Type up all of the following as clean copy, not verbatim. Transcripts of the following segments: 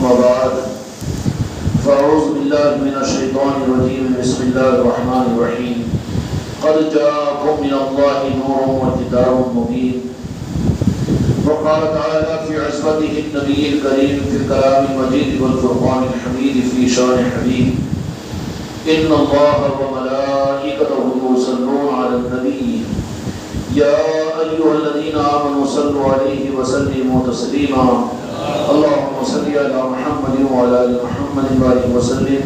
أما بعد فأعوذ بالله من الشيطان الرجيم بسم الله الرحمن الرحيم قد جاءكم من الله نور وكتاب مبين وقال تعالى في عصمته النبي الكريم في الكلام المجيد والفرقان الحميد في شان حبيب إن الله وملائكته يصلون على النبي يا أيها الذين آمنوا صلوا عليه وسلموا تسليما اللهم صل على محمد وعلى آل محمد وبارك وسلم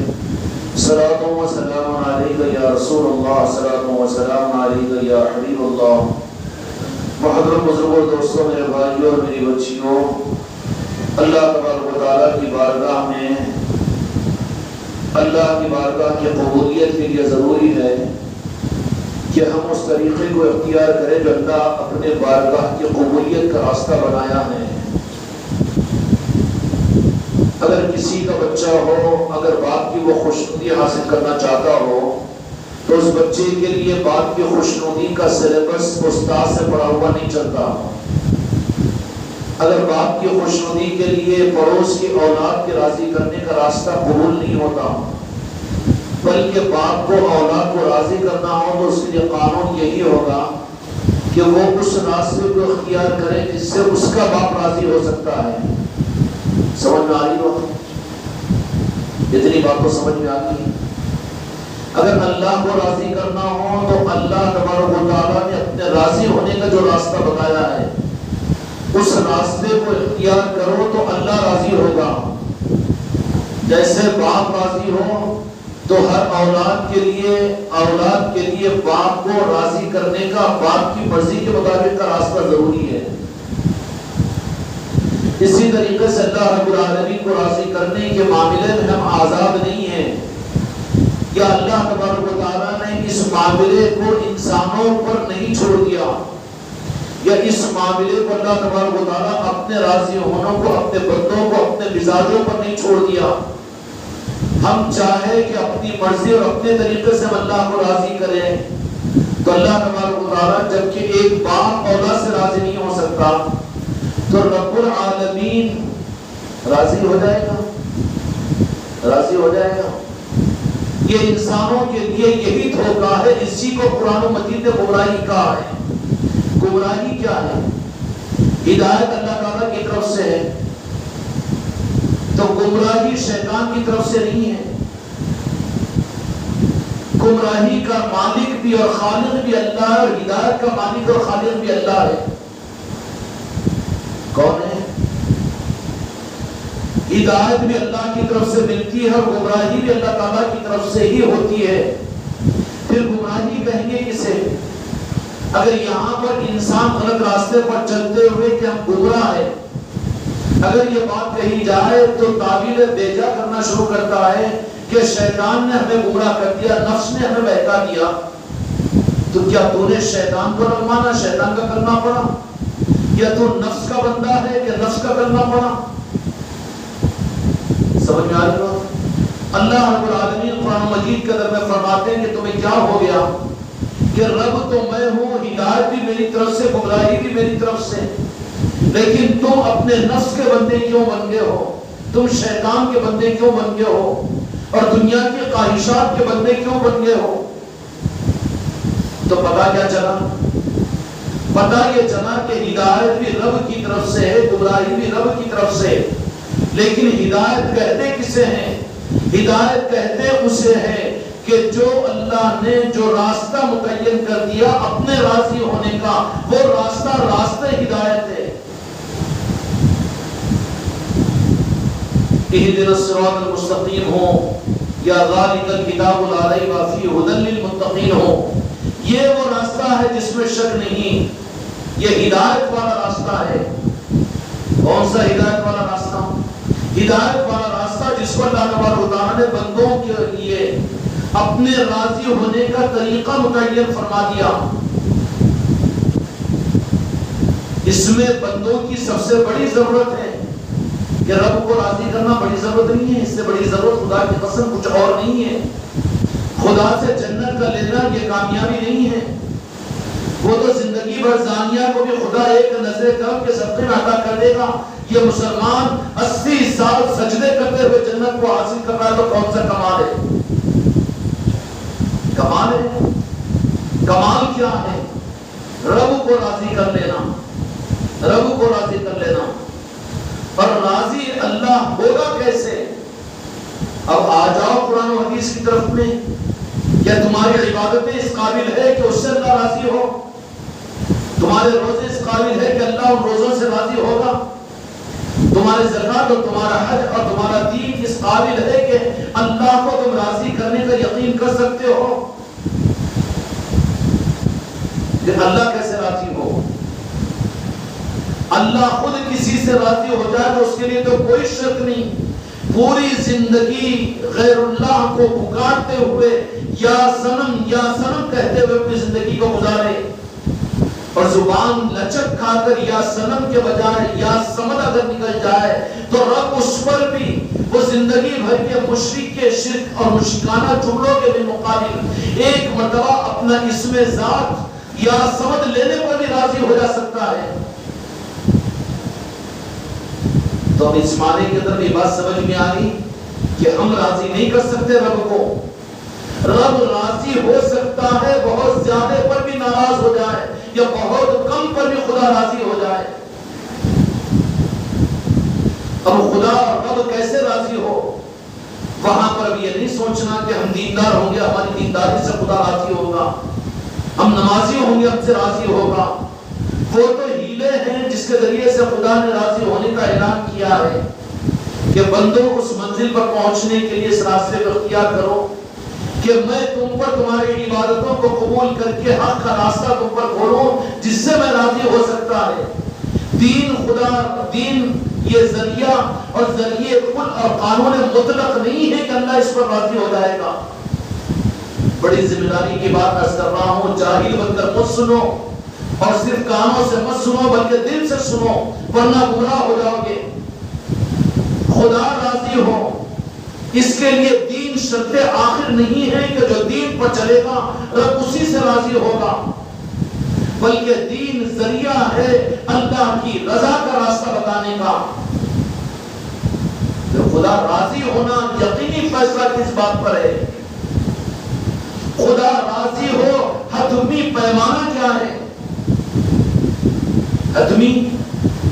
صلاة وسلام عليك يا رسول الله صلاة وسلام عليك يا حبيب الله. محترم بزرگوں دوستوں میرے بھائیوں اور میری بچیوں، اللہ تبارک و تعالیٰ کی بارگاہ میں اللہ کی بارگاہ کی قبولیت کے لیے ضروری ہے کہ ہم اس طریقے کو اختیار کریں جو اللہ اپنے بارگاہ کی قبولیت کا راستہ بنایا ہے. اگر کسی کا بچہ ہو، اگر باپ کی وہ خوشنودی حاصل کرنا چاہتا ہو تو اس بچے کے لیے باپ کی خوشنودی کا سلیبس استاد سے پڑھا ہوا نہیں چلتا. اگر باپ کی خوشنودی کے لیے پڑوس کی اولاد کے راضی کرنے کا راستہ قبول نہیں ہوتا، بلکہ باپ کو اولاد کو راضی کرنا ہو تو اس کے لیے قانون یہی ہوگا کہ وہ اس راستے کو اختیار کرے جس سے اس کا باپ راضی ہو سکتا ہے. سمجھ میں آ رہی ہو؟ اتنی بات تو سمجھ میں آ گئی. اگر اللہ کو راضی کرنا ہو تو اللہ تبارک و تعالیٰ نے اپنے راضی ہونے کا جو راستہ بتایا ہے اس راستے کو اختیار کرو تو اللہ راضی ہوگا. جیسے باپ راضی ہو تو ہر اولاد کے لیے باپ کو راضی کرنے کا باپ کی مرضی کے مطابق کا راستہ ضروری ہے. اسی طریقے سے اللہ رب العالمین کو راضی کرنے کے معاملے میں ہم آزاد نہیں ہیں. یا اللہ تبارک و تعالیٰ نے اس معاملے کو انسانوں پر نہیں چھوڑ دیا، یا اس معاملے کو اللہ تبارک و تعالیٰ اپنے راضی ہونوں کو، اپنے بندوں کو، اپنے مزاجوں پر نہیں چھوڑ دیا. ہم چاہے کہ اپنی مرضی اور اپنے طریقے سے ہم اللہ کو راضی کریں تو اللہ تبارک و تعالیٰ جبکہ ایک باپ اولاد سے راضی نہیں ہو سکتا تو رب العالمین راضی ہو جائے گا. یہ انسانوں کے لیے یہی دھوکہ ہے. اسی کو قرآن مجید نے گمراہی کہا ہے. گمراہی کیا ہے؟ ہدایت اللہ تعالیٰ کی طرف سے ہے تو گمراہی شیطان کی طرف سے نہیں ہے. گمراہی کا مالک بھی اور خالق بھی اللہ ہے، اور ہدایت کا مالک اور خالق بھی اللہ ہے. کون ہے؟ ہدایت بھی اللہ کی طرف سے ملتی ہے اور گمراہی بھی اللہ تعالیٰ کی طرف سے ہی ہوتی ہے. پھر گمراہی کہیں گے کسے؟ اگر یہاں پر انسان غلط راستے پر چلتے ہوئے کہ ہم گمراہ ہیں، اگر یہ بات کہی جائے تو تعبیر بیجا کرنا شروع کرتا ہے کہ شیطان نے ہمیں گمراہ کر دیا، نفس نے ہمیں بہکا دیا. تو کیا تو نے شیطان کو نہ مانا، شیطان کا کلمہ پڑھا؟ یا تو نفس کا بندہ ہے کہ نفس کا کلمہ پڑھا؟ سمجھ میں آ رہی ہو؟ اللہ رب العالمین قرآن مجید کے اندر میں فرماتے ہیں کہ تمہیں کیا ہو گیا کہ رب تو میں ہوں، ہدایت بھی میری طرف سے، گمراہی بھی میری طرف سے، لیکن تم اپنے نفس کے بندے کیوں بن گئے ہو؟ تم شیطان کے بندے کیوں بن گئے ہو؟ اور دنیا کی خواہشات کے بندے کیوں بن گئے ہو؟ تو پتہ کیا چلا؟ پتہ یہ چلا کہ ہدایت بھی رب کی طرف سے ہے، گمراہی بھی رب کی طرف سے ہے. لیکن ہدایت کہتے کسے ہیں؟ ہدایت کہتے اسے ہیں کہ جو اللہ نے جو راستہ متعین کر دیا اپنے راضی ہونے کا، وہ راستہ ہدایت ہے. اہدنا الصراط المستقیم ہو یا ذالک الکتاب لا ریب فیہ ھدی للمتقین ہو، یہ وہ راستہ ہے جس میں شک نہیں. یہ ہدایت والا راستہ ہے. کون سا ہدایت والا راستہ؟ ہدایت والا راستہ جس پر اللہ تبارک و تعالیٰ نے بندوں کے لیے اپنے راضی ہونے کا طریقہ متعین فرما دیا. اس میں بندوں کی سب سے بڑی ضرورت ہے کہ رب کو راضی کرنا بڑی ضرورت نہیں ہے. اس سے بڑی ضرورت خدا کی قسم کچھ اور نہیں ہے. خدا سے جنت کا لینا یہ کامیابی نہیں ہے. وہ تو زندگی بھر زانیہ کو بھی خدا ایک نظر کرم کے صدقے میں عطا کر دے گا، یہ مسلمان 80 سال سجدے کرتے ہوئے جنت کو حاصل کر رہا ہے تو کون سا کمال ہے؟ کمال ہے؟ کمال کیا ہے؟ رب کو راضی کر لینا، رب کو راضی کر لینا۔ اور راضی اللہ ہوگا کیسے؟ اب آ جاؤ قرآن و حدیث کی طرف میں، کیا تمہاری عبادتیں اس قابل ہے کہ اس سے اللہ راضی ہو؟ تمہارے روزے اس قابل ہے کہ اللہ ان روزوں سے راضی ہوگا؟ تمہارے زکات اور تمہارا حج اور تمہارا دین اس قابل ہے کہ اللہ کو تم راضی کرنے کا یقین کر سکتے ہو؟ کہ اللہ کیسے راضی ہو؟ اللہ خود کسی سے راضی ہو جائے تو اس کے لیے تو کوئی شرط نہیں، پوری زندگی غیر اللہ کو پکارتے ہوئے یا صنم کہتے ہوئے اپنی زندگی کو گزارے، اور زبان لچک کھا کر یا صنم کے بجائے یا سمد اگر نکل جائے تو رب اس پر بھی وہ زندگی بھر کے مشرک کے شرک اور مشرکانہ جملوں کے بالمقابل ایک مرتبہ اپنا اسم ذات یا سمد لینے پر بھی راضی ہو جا سکتا ہے۔ تو اب اس معنی کے اندر بھی بات سمجھ میں آ گئی کہ ہم راضی نہیں کر سکتے رب کو۔ رب راضی ہو سکتا ہے بہت زیادہ پر بھی ناراض ہو جائے یا بہت کم پر بھی خدا راضی ہو جائے۔ اب خدا رب کیسے راضی ہو؟ وہاں پر اب یہ نہیں سوچنا کہ ہم دیندار ہوں گے، ہماری دینداری سے خدا راضی ہوگا، ہم نمازی ہوں گے ہم سے راضی ہوگا۔ وہ تو ہیلے ہیں جس کے ذریعے سے خدا نے راضی ہونے کا اعلان کیا ہے کہ بندوں اس منزل پر پہنچنے کے لیے اس راستے کو اختیار کرو کہ میں تم پر تمہاری عبادتوں کو قبول کر کے حق کا راستہ تم پر کھولوں جس سے میں راضی ہو سکتا ہے۔ دین خدا، دین یہ ذریعہ اور ذریعے کل اور قانون مطلق نہیں ہے کہ اللہ اس پر راضی ہو جائے گا۔ بڑی ذمہ داری کی بات عرض کر رہا ہوں، جاہل بن کر مت سنو اور صرف کانوں سے مت سنو بلکہ دل سے سنو ورنہ گمراہ ہو جاؤ گے۔ خدا راضی ہو اس کے لیے دین شرط آخر نہیں ہے کہ جو دین پر چلے گا رب اسی سے راضی ہوگا، بلکہ دین ذریعہ ہے اللہ کی رضا کا راستہ بتانے کا۔ تو خدا راضی ہونا یقینی فیصلہ کس بات پر ہے؟ خدا راضی ہو حتمی پیمانہ کیا ہے؟ حتمی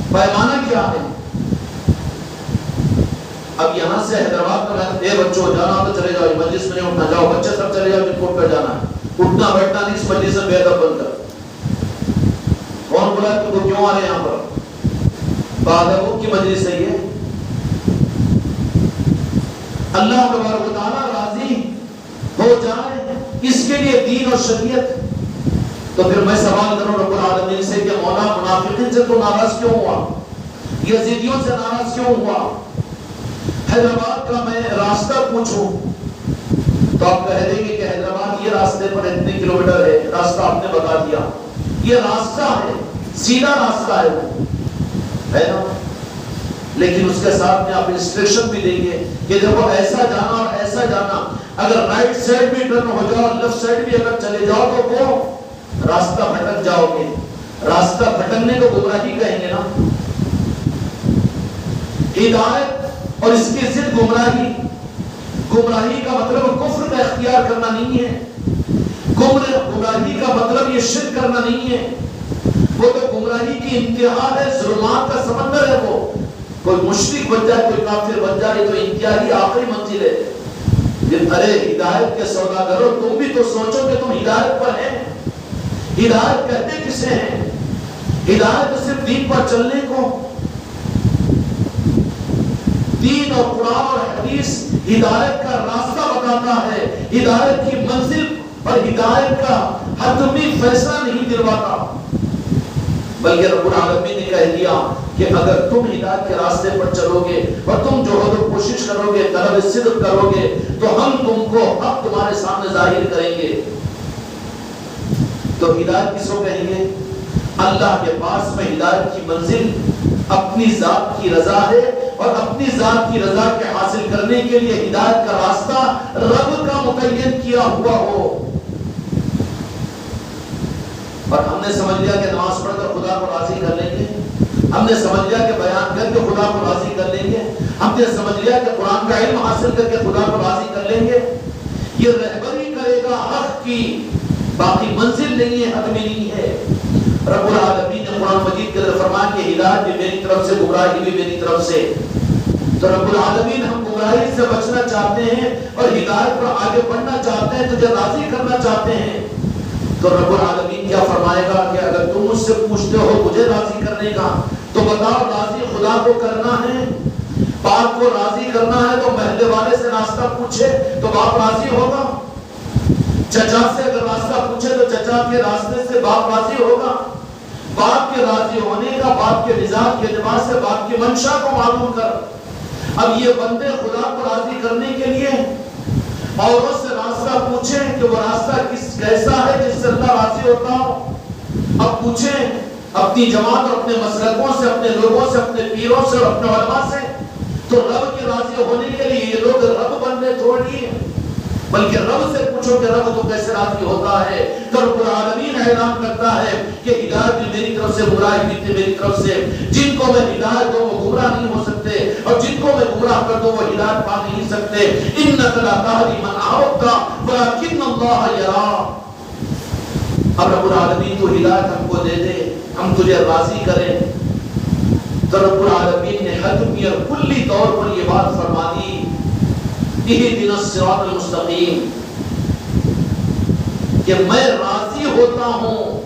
پیمانہ کیا ہے؟ اب یہاں سے حیدرآباد کا اے بچوں جانا تو چلے جاؤ، مجلس میں نہیں اٹھنا، جاؤ بچے سب چلے جاؤ، رپورٹ پہ جانا ہے، اٹھنا بیٹھنا نہیں، اس مجلس میں بے ادب بن کر۔ کون بولا کہ وہ کیوں آ رہے ہیں یہاں پر؟ بادبوں کی مجلس ہے یہ۔ اللہ تبارک و تعالیٰ راضی ہو جائے اس کے لیے دین اور شریعت۔ تو پھر میں سوال کروں رب العالمین سے کہ مولا منافقین سے تو ناراض کیوں ہوا؟ یزیدیوں سے ناراض کیوں ہوا؟ حیدرآباد کا میں راستہ پوچھوں تو آپ کہہ دیں گے کہ حیدرآباد یہ راستے پر اتنے کلومیٹر ہے، راستہ آپ نے بتا دیا، یہ راستہ ہے، سیدھا راستہ ہے وہ، ہے نا؟ لیکن اس کے ساتھ میں آپ انسٹرکشن بھی دیں گے کہ دیکھو ایسا جانا اور ایسا جانا، اگر رائٹ سائڈ بھی ٹرن ہو جاؤ لیفٹ سائڈ بھی اگر چلے جاؤ تو وہ راستہ بھٹک جاؤ گے۔ راستہ بھٹکنے کو گمراہی کہیں گے نا۔ ہدایت اور اس کی ضد گمراہی، گمراہی کا مطلب کفر کا اختیار کرنا نہیں ہے، گمراہی کا مطلب یہ شرک کرنا نہیں ہے، وہ تو گمراہی کی انتہا ہے، ظلمات کا سمندر ہے۔ وہ کوئی مشرک بن جائے، کوئی کافر بن جائے تو انتہائی آخری منزل ہے۔ ارے ہدایت کے سوداگروں تم بھی تو سوچو کہ تم ہدایت پر ہیں۔ ہدایت کہتے کسے ہیں؟ ہدایت تو صرف دین پر چلنے کو، دین اور قرآن اور حدیث ہدایت کا راستہ بتاتا ہے، ہدایت کی منزل اور ہدایت کا حتمی فیصلہ نہیں دلواتا، بلکہ رب العالمین نے کہہ دیا کہ اگر تم ہدایت کے راستے پر چلو گے اور تم جو ہو کوشش کرو گے، طلب صدق کرو گے تو ہم تم کو حق تمہارے سامنے ظاہر کریں گے۔ تو ہدایت کس کو کہیں گے؟ اللہ کے پاس میں ہدایت کی منزل اپنی ذات کی رضا ہے، اور اپنی ذات کی رضا کے حاصل کرنے کے لیے ہدایت کا راستہ رب کا متعین کیا ہوا ہو۔ اور ہم نے سمجھ لیا کہ نماز پڑھ کر خدا کو راضی کر لیں گے، ہم نے سمجھ لیا کہ بیان کر کے خدا کو راضی کر لیں گے، ہم نے سمجھ لیا کہ قرآن کا علم حاصل کر کے خدا کو راضی کر لیں گے، یہ رہبری کرے گا حق کی، باقی منزل نہیں ہے، حد میں نہیں ہے۔ رب العالمین نے قرآن مجید کے اندر فرمایا کہ ہدایت بھی میری طرف سے، گمراہی بھی میری طرف سے۔ تو رب العالمین ہم گمراہی سے بچنا چاہتے ہیں اور ہدایت پر آگے بڑھنا چاہتے ہیں، تجھے راضی کرنا چاہتے ہیں۔ تو رب العالمین کیا فرمائے گا کہ اگر تم مجھ سے پوچھتے ہو مجھے راضی کرنے کا تو بتاؤ، راضی خدا کو کرنا ہے، باپ کو راضی کرنا ہے تو محلے والے سے راستہ پوچھے تو باپ راضی ہوگا، چچا سے اگر راستہ پوچھے تو چچا کے راستے سے باپ راضی ہوگا۔ باپ کے راضی ہونے کا، باپ کے مزاج کے لباس سے باپ کی منشا کو معلوم کر۔ اب یہ بندے خدا کو راضی کرنے کے لیے اوروں سے راستہ پوچھیں کہ وہ راستہ کیسا ہے جس سے اللہ راضی ہوتا ہو۔ اب پوچھیں اپنی جماعت اور اپنے مسلکوں سے، اپنے لوگوں سے، اپنے پیروں سے اور اپنے علماء سے، تو رب کے راضی ہونے کے لیے یہ لوگ رب بننے تھوڑی ہیں، بلکہ رب سے پوچھو کہ رب تو کیسے راضی ہوتا ہے۔ تو رب العالمین اعلان کرتا ہے کہ ہدایت بھی میری طرف سے، گمراہی بھی میری طرف سے۔ جن کو میں ہدایت دوں وہ گمراہ نہیں ہو سکتے، اور جن کو میں گمراہ کر دوں وہ ہدایت پا نہیں سکتے۔ انک لا تہدی من احببت ولکن اللہ یرا۔ اب رب العالمین تو ہدایت ہم کو دے دے، ہم تجھے راضی کریں۔ تو رب العالمین نے حتمی اور کلی طور پر یہ بات فرما دی، اہدنا الصراط المستقیم، کہ میں راضی ہوتا ہوں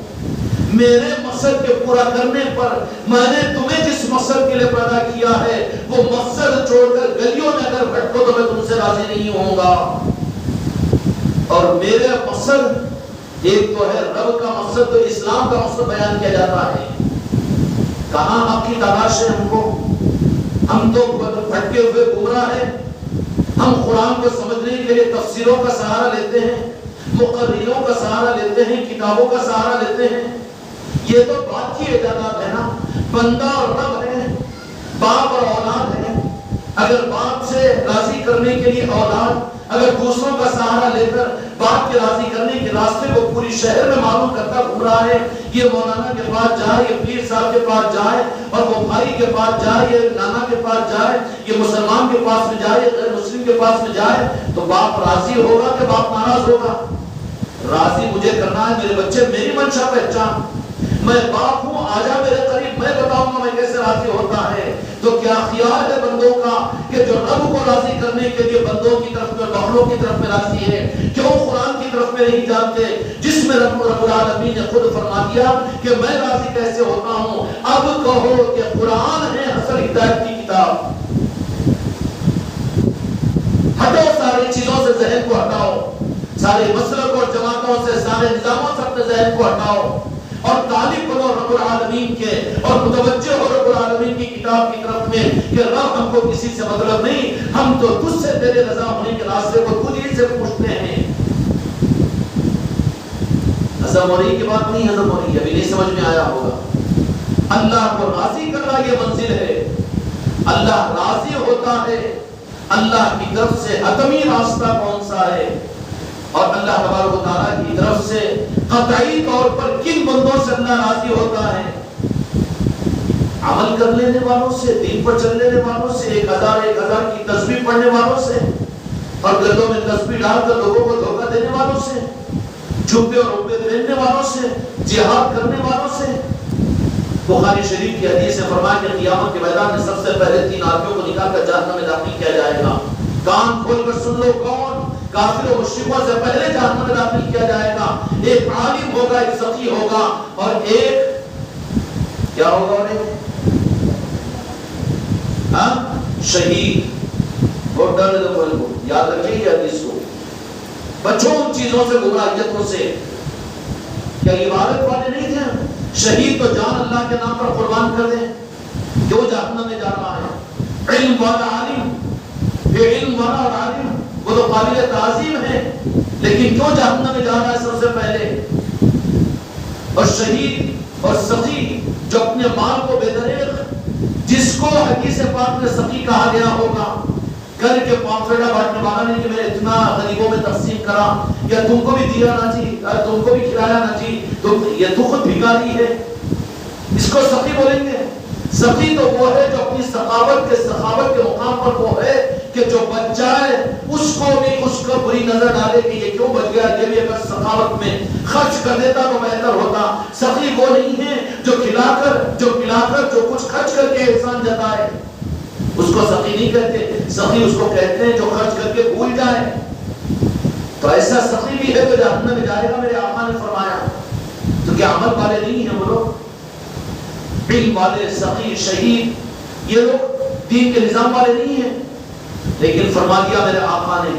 میرے مقصد کے پورا کرنے پر۔ میں نے تمہیں جس مقصد کے لیے پیدا کیا ہے وہ مقصد چھوڑ کر گلیوں میں اگر بھٹکو تو میں تم سے راضی نہیں ہوں گا۔ اور میرے مقصد ایک تو ہے رب کا مقصد، تو اسلام کا مقصد بیان کیا جاتا ہے۔ کہاں آپ کی تلاش ہے ہم کو؟ ہم تو بھٹکے ہوئے گمراہ ہیں۔ ہم قرآن کو سمجھنے کے لیے تفسیروں کا سہارا لیتے ہیں، مقررینوں کا سہارا لیتے ہیں، کتابوں کا سہارا لیتے ہیں۔ یہ تو بات کی ایجادات ہے نا، بندہ اور رب ہے، باپ اور اولاد ہے۔ اگر باپ سے راضی کرنے کے لیے اولاد اگر دوسروں کا سہارا لے کر باپ کے راضی کرنے کے راستے کو پوری شہر میں معلوم کرتا گھوم رہا ہے، یہ مولانا کے پاس جائے، یہ پیر صاحب کے پاس جائے، اور وہ بھائی کے پاس جائے، یہ نانا کے پاس جائے، یہ مسلمان کے پاس میں جائے، یہ غیر مسلم کے پاس میں جائے، تو باپ راضی ہوگا کہ باپ ناراض ہوگا؟ راضی مجھے کرنا ہے میرے بچے، میری منشا پہچان، میں باپ ہوں، آجا میرے قریب، میں بتاؤں گا میں کیسے راضی ہوتا ہے۔ تو کیا خیال ہے بندوں کا کہ جو رب کو راضی کرنے کے لیے بندوں کی طرف میں، مخلوق کی طرف میں راضی ہے، کیوں قرآن کی طرف میں نہیں جانتے جس میں رب العالمین نے خود فرما دیا کہ میں راضی کیسے ہوتا ہوں؟ اب کہو کہ قرآن ہے اصل ہدایت کی کتاب۔ ہٹو ساری چیزوں سے ذہن کو ہٹاؤ، سارے مسلک اور جماعتوں سے، سارے نظاموں سے اپنے ذہن کو ہٹاؤ، اور طالب بنو رب العالمین کے، اور متوجہ ہو رب العالمین کی کتاب کی طرف میں کہ رب ہم کو کسی سے مطلب نہیں، ہم تو تجھ سے تیرے رضا ہونے کے راستے کو تجھ ہی سے پوچھتے ہیں۔ ہضم ہو رہی کی بات نہیں، ہضم ہو رہی ابھی نہیں سمجھ میں آیا ہوگا۔ اللہ کو راضی کرنا یہ منزل ہے، اللہ راضی ہوتا ہے، اللہ کی طرف سے حتمی راستہ کون سا ہے، اور اللہ تبارک و تعالیٰ کی طرف سے قطعی طور پر کن بندوں سے اللہ راضی ہوتا ہے؟ عمل کر لینے والوں سے، دین پر چل لینے والوں سے، 1000 کی تسبیح پڑھنے والوں سے، اور گلوں میں تسبیح ڈال کر لوگوں کو دھوکہ دینے والوں سے، جھبے اور روپے پہننے والوں سے، جہاد کرنے والوں سے۔ بخاری شریف کی حدیث سے فرمایا کہ قیامت کے میدان میں سب سے پہلے 3 آدمیوں کو نکال کر جہنم میں داخل کیا جائے گا۔ کان کھول کر سن لو، کون؟ کافر و مشرکوں سے پہلے جہنم میں داخل کیا جائے گا۔ ایک عالم ہوگا، ایک سخی ہوگا، اور ایک کیا ہوگا؟ اور ایک شہید۔ اور ڈر دو کو یاد رکھیں یہ حدیث کو، بچوں ان چیزوں سے، گمراہیتوں سے۔ کیا عبادت والے نہیں تھے؟ شہید تو جان اللہ کے نام پر قربان کر دیں، کیوں جہنم میں جا رہا ہے؟ علم والا عالم، بے علم والا اور عالم وہ تو قابل تعظیم ہے، لیکن کیوں جہنم میں جا رہا ہے سب سے پہلے؟ اور شہید اور سخی جو اپنے مال کو بے دریغ، جس کو حدیث پاک میں سخی کہا گیا ہوگا، گھر کے پامفریٹا بانٹنے والا نہیں کہ میں اتنا غریبوں میں تقسیم کرا، یا تم کو بھی دیا نہ جی، تم کو بھی کھلایا نہ جی، یہ تو خود بھکاری ہے، اس کو سخی بولیں گے۔ سخی تو وہ ہے جو اپنی سخاوت کے مقام پر وہ ہے کہ جو بچ جائے اس کو بھی اس کو بری نظر ڈالے کہ یہ کیوں بچ گیا، یہ بھی اگر سخاوت میں خرچ کر دیتا تو بہتر ہوتا۔ سخی وہ نہیں ہے جو کھلا کر جو کچھ خرچ کر کے احسان جتائے، اس کو سخی نہیں کہتے۔ سخی اس کو کہتے ہیں جو خرچ کر کے بھول جائے۔ تو ایسا سخی بھی ہے جو جہنم میں جائے گا، میرے آقا نے فرمایا۔ تو کیا عمل والے نہیں ہیں وہ لوگ؟ علم والے، سخی، شہید، یہ لوگ دین کے نظام والے نہیں ہیں؟ لیکن فرما دیا میرے آقا نے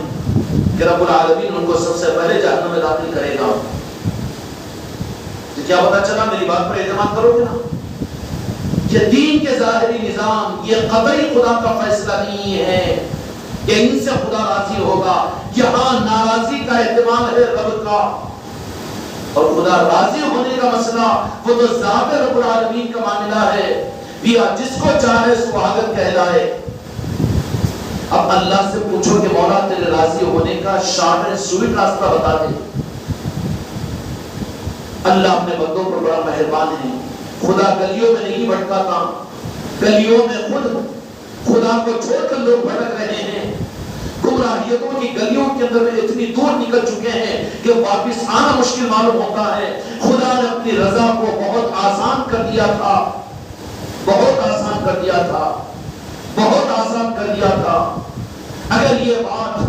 کہ رب العالمین ان کو سب سے پہلے جہنم میں داخل کرے گا۔ تو کیا پتا چلا؟ میری بات پر اعتماد کرو گے نا؟ یہ دین کے ظاہری نظام، یہ قطعی خدا کا فیصلہ نہیں ہے کہ ان سے خدا راضی ہوگا۔ یہاں ناراضی کا احتمال ہے رب کا، اور خدا راضی ہونے کا مسئلہ وہ تو ذات رب العالمین کا معاملہ ہے۔ جس کو چاہے سواگت کہلائے۔ اب اللہ سے پوچھو کہ مولا تیرے راضی ہونے کا شارٹ اینڈ سویٹ راستہ بتا دے۔ اللہ اپنے بندوں پر بڑا مہربان ہے۔ خدا گلیوں میں نہیں بھٹکاتا، گلیوں میں خود خدا کو چھوڑ کر لوگ بھٹک رہے ہیں، گمراہیتوں کی گلیوں کے اندر میں اتنی دور نکل چکے ہیں کہ واپس آنا مشکل معلوم ہوتا ہے۔ خدا نے اپنی رضا کو بہت آسان کر دیا تھا، بہت آسان کر دیا تھا، بہت آسان کر دیا تھا۔ اگر یہ بات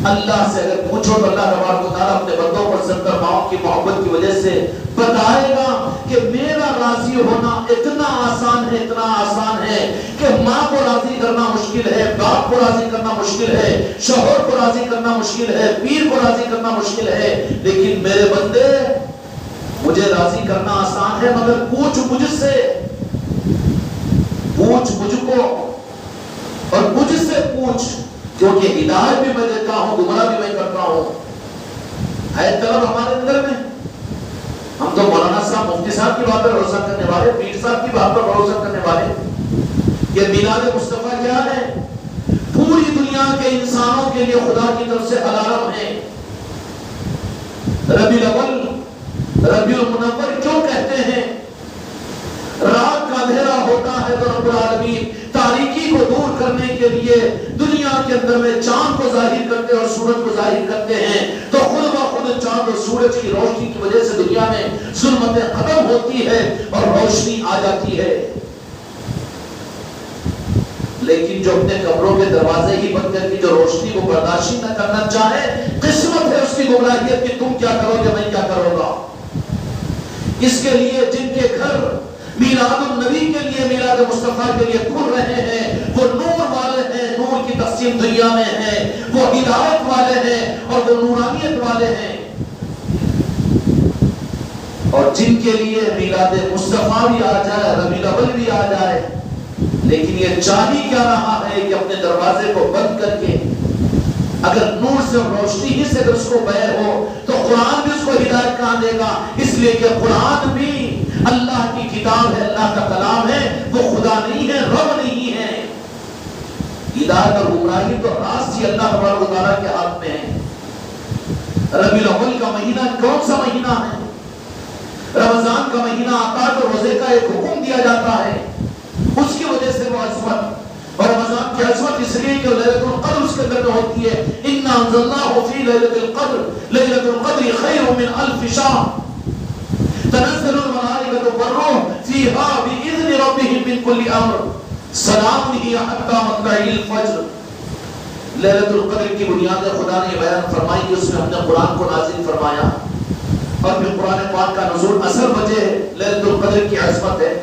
اللہ سے اگر پوچھو تو اللہ تبارک و تعالیٰ اپنے بندوں پر ستر ماؤں کی محبت کی وجہ سے بتائے گا کہ میرا راضی ہونا اتنا آسان ہے، اتنا آسان ہے کہ ماں کو راضی کرنا مشکل ہے، باپ کو راضی کرنا مشکل ہے، شوہر کو راضی کرنا مشکل ہے، پیر کو راضی کرنا مشکل ہے، لیکن میرے بندے مجھے راضی کرنا آسان ہے، مگر پوچھ مجھ سے، پوچھ مجھ کو اور مجھ سے پوچھ، کیونکہ ہدایت بھی میں دیتا ہوں، گمراہ بھی میں کرتا ہوں۔ ہے طلب ہمارے اندر میں؟ ہم تو مولانا صاحب، مفتی صاحب کی بات پر بھروسہ کرنے والے، پیر صاحب کی بات پر بھروسہ کرنے والے۔ یہ میلاد مصطفیٰ کیا ہے؟ پوری دنیا کے انسانوں کے لیے خدا کی طرف سے الارم ہے۔ ربیع الاول، ربیع المنور کیوں کہتے ہیں؟ رات کا اندھیرا ہوتا ہے تو رب العالمین تاریکی کو دور کرنے کے لیے دنیا کے اندر میں چاند کو ظاہر کرتے ہیں اور سورج کو ظاہر کرتے ہیں، تو خود بخود چاند اور سورج کی روشنی کی وجہ سے دنیا میں ظلمتیں ختم ہوتی ہے اور روشنی آ جاتی ہے۔ لیکن جو اپنے قبروں کے دروازے ہی بند کر کے جو روشنی کو برداشت نہ کرنا چاہے، قسمت ہے اس کی گمراہیت کہ تم کیا کرو گے، میں کیا کروں گا۔ اس کے لیے جن کے گھر میلاد النبی کے لیے، میلاد مصطفیٰ کے لیے کھل رہے ہیں، وہ نور والے ہیں، نور کی تقسیم دنیا میں ہے، وہ ہدایت والے ہیں اور وہ نورانیت والے ہیں۔ اور جن کے لیے میلاد مصطفیٰ بھی آ جائے، ربیع الاول بھی آ جائے، لیکن یہ چاہی کیا رہا ہے کہ اپنے دروازے کو بند کر کے، اگر نور سے روشنی ہی سے اس کو بیر ہو تو قرآن بھی اس کو ہدایت کہاں دے گا، اس لیے کہ قرآن بھی اللہ کی کتاب ہے، اللہ کا کلام ہے، وہ خدا نہیں ہے، رب نہیں ہے۔ ہدایت اور گمراہی تو راست ہی اللہ تبارک و تعالیٰ کے ہاتھ میں ہے۔ ربیع الاول کا مہینہ کون سا مہینہ ہے؟ رمضان کا مہینہ آتا ہے تو روزے کا ایک حکم دیا جاتا ہے، اس کی وجہ سے وہ عظمت، اور رمضان کی عظمت اس لیے کہ ليلۃ القدر اس کے اندر میں ہوتی ہے۔ اِنَّا أَنزَلْنَاهُ فِي لَيْلَةِ الْقَدْرِ لَيْلَةُ الْقَدْرِ خَيْرٌ مِّنْ أَلْفِ شَهْرٍ تنزل الملائكة والروح فيها بإذن ربهم من كل أمر سلام هي حتى مطلع الفجر۔ ليلۃ القدر کی بنیاد خدا نے بیان فرمائی کہ اس میں ہم نے قرآن کو نازل فرمایا، اور پھر قرآن پاک کا نزول اصل وجہ ليلۃ القدر کی عظمت ہے،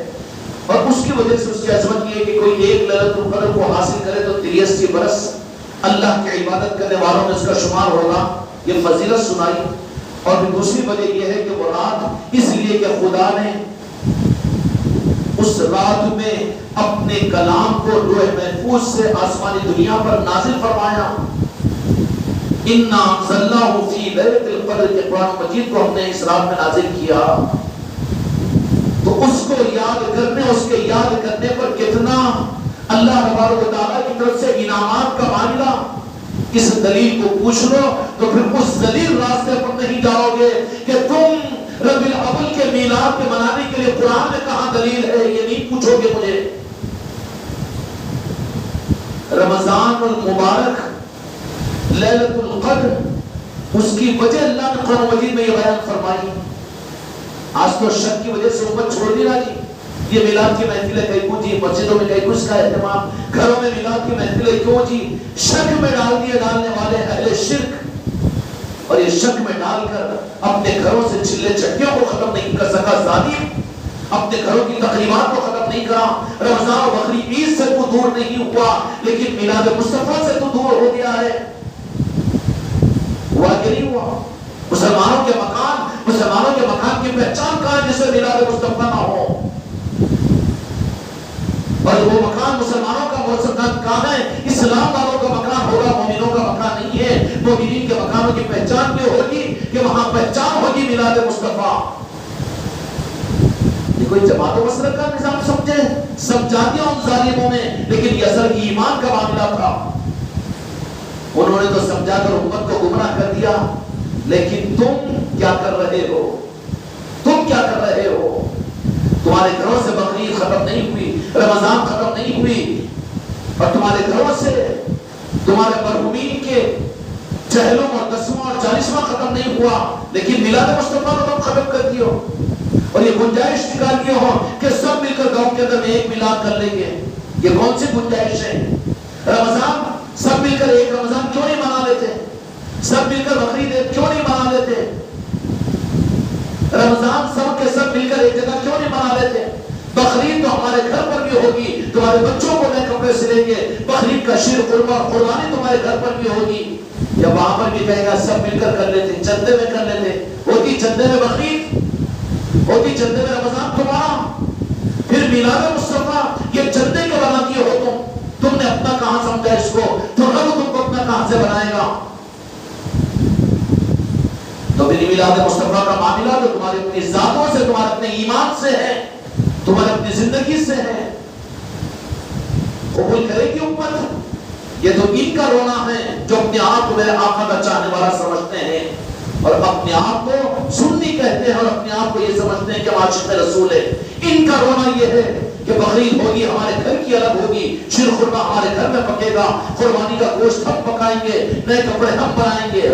اور اس کی وجہ سے اس کی عظمت یہ ہے کہ کوئی ایک ليلۃ القدر کو حاصل کرے تو 83 برس اللہ کی عبادت کرنے والوں میں اس کا شمار ہوگا۔ یہ فضیلت سنائی۔ اور دوسری وجہ یہ ہے کہ وہ رات اس لیے کہ خدا نے اس رات میں اپنے کلام کو لوح محفوظ سے آسمانی دنیا پر نازل فرمایا۔ اِنَّا أَنزَلْنَاهُ فِي لَيْلَةِ الْقَدْرِ کے قرآن مجید کو ہم نے اس رات میں نازل کیا، تو اس کو یاد کرنے، اس کے یاد کرنے پر کتنا اللہ تبارک و تعالیٰ کی طرف سے انعامات کا معاملہ۔ اس دلیل کو پوچھ لو تو پھر اس دلیل راستے پر نہیں جاؤ گے کہ تم ربیع الاول کے میلاد کے منانے کے لیے قرآن میں کہاں دلیل ہے؟ یہ نہیں پوچھو گے مجھے۔ رمضان المبارک لیلۃ القدر، اس کی وجہ اللہ نے قرآن مجید میں یہ بیان فرمائی۔ آج تو شک کی وجہ سے امت چھوڑ دی نا جی، یہ میلاد کی محفلیں کہیں کو جی، مسجدوں میں کہیں کچھ کا اہتمام، گھروں میں میلاد کی محفلیں کیوں جی؟ شک میں ڈال دیے ڈالنے والے اہل شرک، اور یہ شک میں ڈال کر اپنے گھروں سے چلے چٹیوں کو ختم نہیں کر سکا ظالم، اپنے گھروں کی تقریبات کو ختم نہیں کرا۔ رمضان و بقری عید سے تو دور نہیں ہوا، لیکن میلاد مصطفیٰ سے تو دور ہو گیا ہے۔ ہوا کہ نہیں ہوا؟ مسلمانوں کے مکان کی پہچان کہاں ہے جسے میلاد مصطفیٰ نہ ہو؟ اور وہ مکان مسلمانوں کا مقصد کہاں ہے؟ اسلام والوں کا مکان ہوگا، مومنوں کا مکان نہیں ہے۔ مومنین کے مکانوں کی پہچان کیوں ہوگی؟ کہ وہاں پہچان ہوگی میلاد مصطفیٰ۔ یہ کوئی جماعت و مسلک کا نظام سمجھا دیا ان ظالموں نے، لیکن یہ اصل ایمان کا معاملہ تھا۔ انہوں نے تو سمجھا کر امت کو گمراہ کر دیا، لیکن تم کیا کر رہے ہو؟ تمہارے گھروں سے بقرعید ختم نہیں ہوئی، رمضان ختم نہیں ہوئی، اور تمہارے گھروں سے تمہارے مرحومین کے چہلوں اور 10واں اور 40واں ختم نہیں ہوا، لیکن میلاد مصطفیٰ کو تم ختم کر دیو، اور یہ گنجائش نکال دیے ہو کہ سب مل کر گاؤں کے اندر میں ایک میلاد کر لیں گے۔ یہ کون سی گنجائش ہے؟ رمضان سب مل کر ایک رمضان کیوں نہیں منا لیتے؟ سب مل کر بقرعید کیوں نہیں منا لیتے؟ رمضان سب کے سب مل کر ایک جگہ کیوں نہیں منا لیتے؟ بقرعید تو ہمارے گھر پر بھی ہوگی، تمہارے بچوں کو نئے کپڑے سلیں گے، بقرعید کا شیر قربانی تمہارے گھر پر بھی ہوگی، یا وہاں پر بھی کہے گا سب مل کر کر لیتے، چندے میں کر لیتے، ہوتی چندے میں بقرعید، ہوتی چندے میں رمضان تمہارا، پھر میلاد مصطفیٰ یہ چندے کے بنا دیے ہو تم نے اپنا کہاں سمجھا اس کو؟ تو رب تم کو اپنا کہاں سے بنائے گا؟ تو میری میلاد مصطفیٰ کا معاملہ جو تمہارے اپنی ذاتوں سے، تمہارے اپنے ایمان سے ہے، تمہارے اپنی زندگی سے ہے، قبول کرے گی امت؟ یہ تو ان کا رونا ہے جو اپنے آپ کو میرے آقا کا چاہنے والا سمجھتے ہیں، اور اپنے آپ کو سنی کہتے ہیں، اور اپنے آپ کو یہ سمجھتے ہیں کہ عاشق رسول ہے۔ ان کا رونا یہ ہے کہ بقرعید ہوگی ہمارے گھر کی الگ ہوگی، شیر خورما ہمارے گھر میں پکے گا، قربانی کا گوشت ہم پکائیں گے، نئے کپڑے ہم بنائیں گے،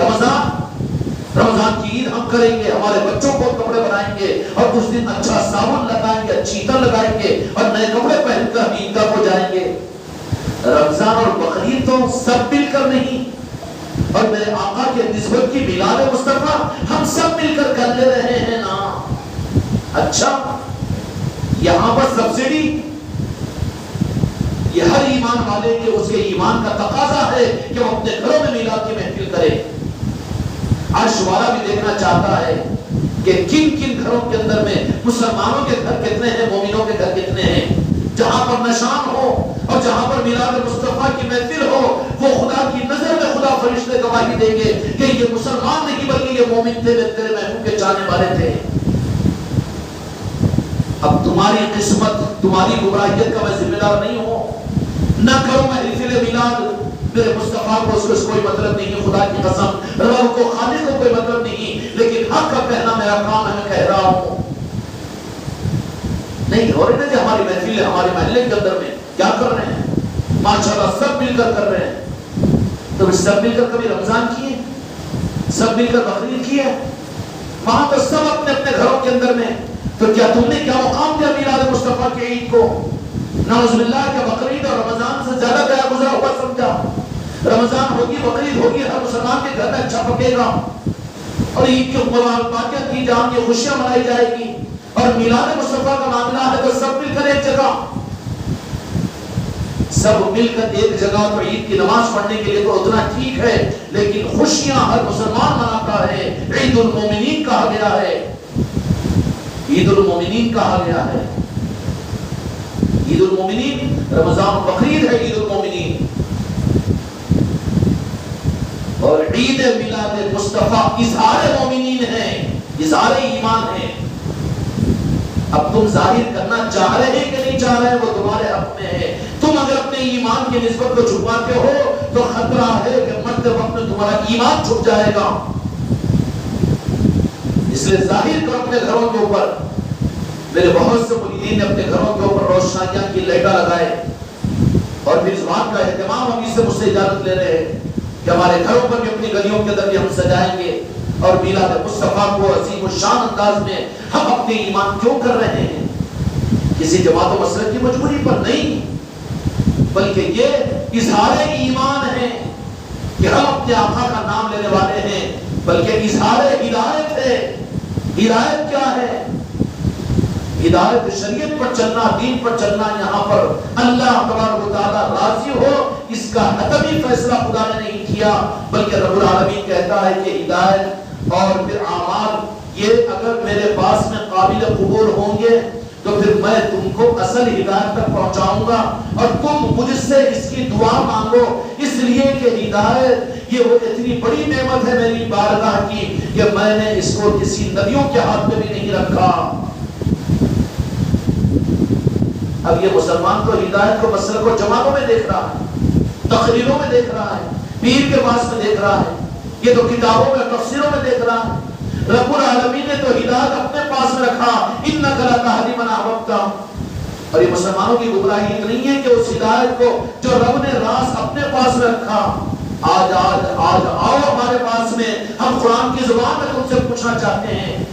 رمضان کی عید ہم کریں گے، ہمارے بچوں کو کپڑے بنائیں گے، اور اس دن اچھا صابن لگائیں گے، اچھی عطر لگائیں گے، اور نئے کپڑے پہن کر ہم عیدگاہ کو جائیں گے۔ رمضان اور بقرعید تو سب مل کر نہیں، اور میرے آقا کے نسبت کی میلاد مصطفیٰ ہم سب مل کر کر لے رہے ہیں نا۔ اچھا، یہاں پر سبسڈی یہ ہر ایمان والے کے اس کے ایمان کا تقاضا ہے کہ وہ اپنے گھروں میں میلاد کی محفل کرے۔ عرش والا بھی دیکھنا چاہتا ہے کہ کن کن گھروں کے اندر میں مسلمانوں کے گھر کتنے ہیں، مومنوں کے گھر کتنے ہیں۔ جہاں پر نشان ہو اور جہاں پر میلاد مصطفیٰ کی محفل ہو، وہ خدا کی نظر میں خدا فرشتے گواہی دیں گے کہ یہ مسلمان نہیں بلکہ یہ مومن تھے، تیرے محبوب کے چاہنے والے تھے۔ اب تمہاری قسمت، تمہاری گمراہیت کا میں ذمہ دار نہیں ہوں۔ نہ کرو محفل میلاد، میرے مصطفیٰ کو اس کو کوئی مطلب نہیں، خدا کی قسم، رب کو خالق کو کوئی مطلب نہیں، لیکن حق کا کہنا میرا کام ہے، میں کہہ رہا ہوں۔ نہیں ہو رہے تھے ہماری محفل ہمارے محلے کے اندر میں کیا کر رہے ہیں؟ ماشاءاللہ سب مل کر رہے ہیں۔ تو سب مل کر کبھی رمضان کیے، سب مل کر بقرعید کیے؟ وہاں تو سب اپنے اپنے گھروں کے اندر میں، تو کیا تم نے کیا مقام دیا میلاد مصطفیٰ کی عید کو؟ نعوذ باللہ کہ بقرعید اور رمضان سے زیادہ گیا گزرا ہوا سمجھا۔ رمضان ہوگی، بقرعید ہوگی، ہر مسلمان کے گھر میں اچھا پکے گا، اور عید کے باقیات کی جان کی خوشیاں منائی جائے گی، اور میلاد مصطفیٰ کا معاملہ ہے تو سب مل کر ایک جگہ، سب مل کر ایک جگہ تو عید کی نماز پڑھنے کے لیے تو اتنا ٹھیک ہے، لیکن خوشیاں ہر مسلمان مناتا ہے۔ عید المومنین کہا گیا ہے، عید المومنین کہا گیا ہے۔ عید المومنین رمضان بقرعید ہے، عید المومنین، اور عید میلاد مصطفیٰ اظہار مومنین ہے، اظہار ایمان ہے۔ اب تم ظاہر کرنا چاہ رہے ہیں کہ نہیں چاہ رہے ہیں وہ تمہارے حق میں ہے۔ تم اگر اپنے ایمان کی نسبت کو چھپاتے ہو تو خطرہ ہے کہ مرتے وقت میں تمہارا ایمان چھپ جائے گا۔ اس لیے ظاہر کرو اپنے گھروں کے اوپر. میرے بہت سے مریدین نے اپنے گھروں کے اوپر روشنائیاں کی لائٹیں لگائے اور پھر اس بات کا اہتمام ہم اس سے مجھ سے اجازت لے رہے ہیں کہ ہمارے گھروں پر بھی اپنی گلیوں کے اندر بھی ہم سجائیں گے اور میلاد مصطفیٰ کو عظیم الشان انداز میں ہم اپنے ایمان کیوں کر رہے ہیں؟ کسی جماعت و مسلک کی مجبوری پر نہیں، بلکہ یہ اظہار ایمان ہے کہ ہم اپنے آقا کا نام لینے والے ہیں، بلکہ اظہار ہدایت ہے. ہدایت کیا ہے؟ ہدایت شریعت پر چلنا، دین پر چلنا. یہاں پر اللہ تبارک و تعالیٰ راضی ہو اس کا حتمی فیصلہ خدا نے نہیں کیا، بلکہ رب العالمین کہتا ہے کہ ہدایت اور پھر اعمال یہ اگر میرے پاس میں قابل قبول ہوں گے تو پھر میں تم کو اصل ہدایت تک پہنچاؤں گا اور تم مجھ سے اس کی دعا مانگو، اس لیے کہ ہدایت یہ وہ اتنی بڑی نعمت ہے میری بارگاہ کی کہ میں نے اس کو کسی نبیوں کے ہاتھ میں بھی نہیں رکھا. اب یہ مسلمان تو ہدایت کو مسئلہ کو جماعتوں میں دیکھ رہا ہے، تقریروں میں دیکھ رہا ہے، پیر کے پاس میں دیکھ رہا ہے، یہ تو کتابوں میں تفسیروں میں دیکھ رہا ہے. رب العالمین نے تو ہدایت اپنے پاس میں رکھا، انک لا تہدی من احببت. اور یہ مسلمانوں کی گمراہی نہیں ہے کہ اس ہدایت کو جو رب نے راز اپنے پاس میں رکھا، آج آؤ ہمارے پاس میں، ہم قرآن کی زبان میں تم سے پوچھنا چاہتے ہیں.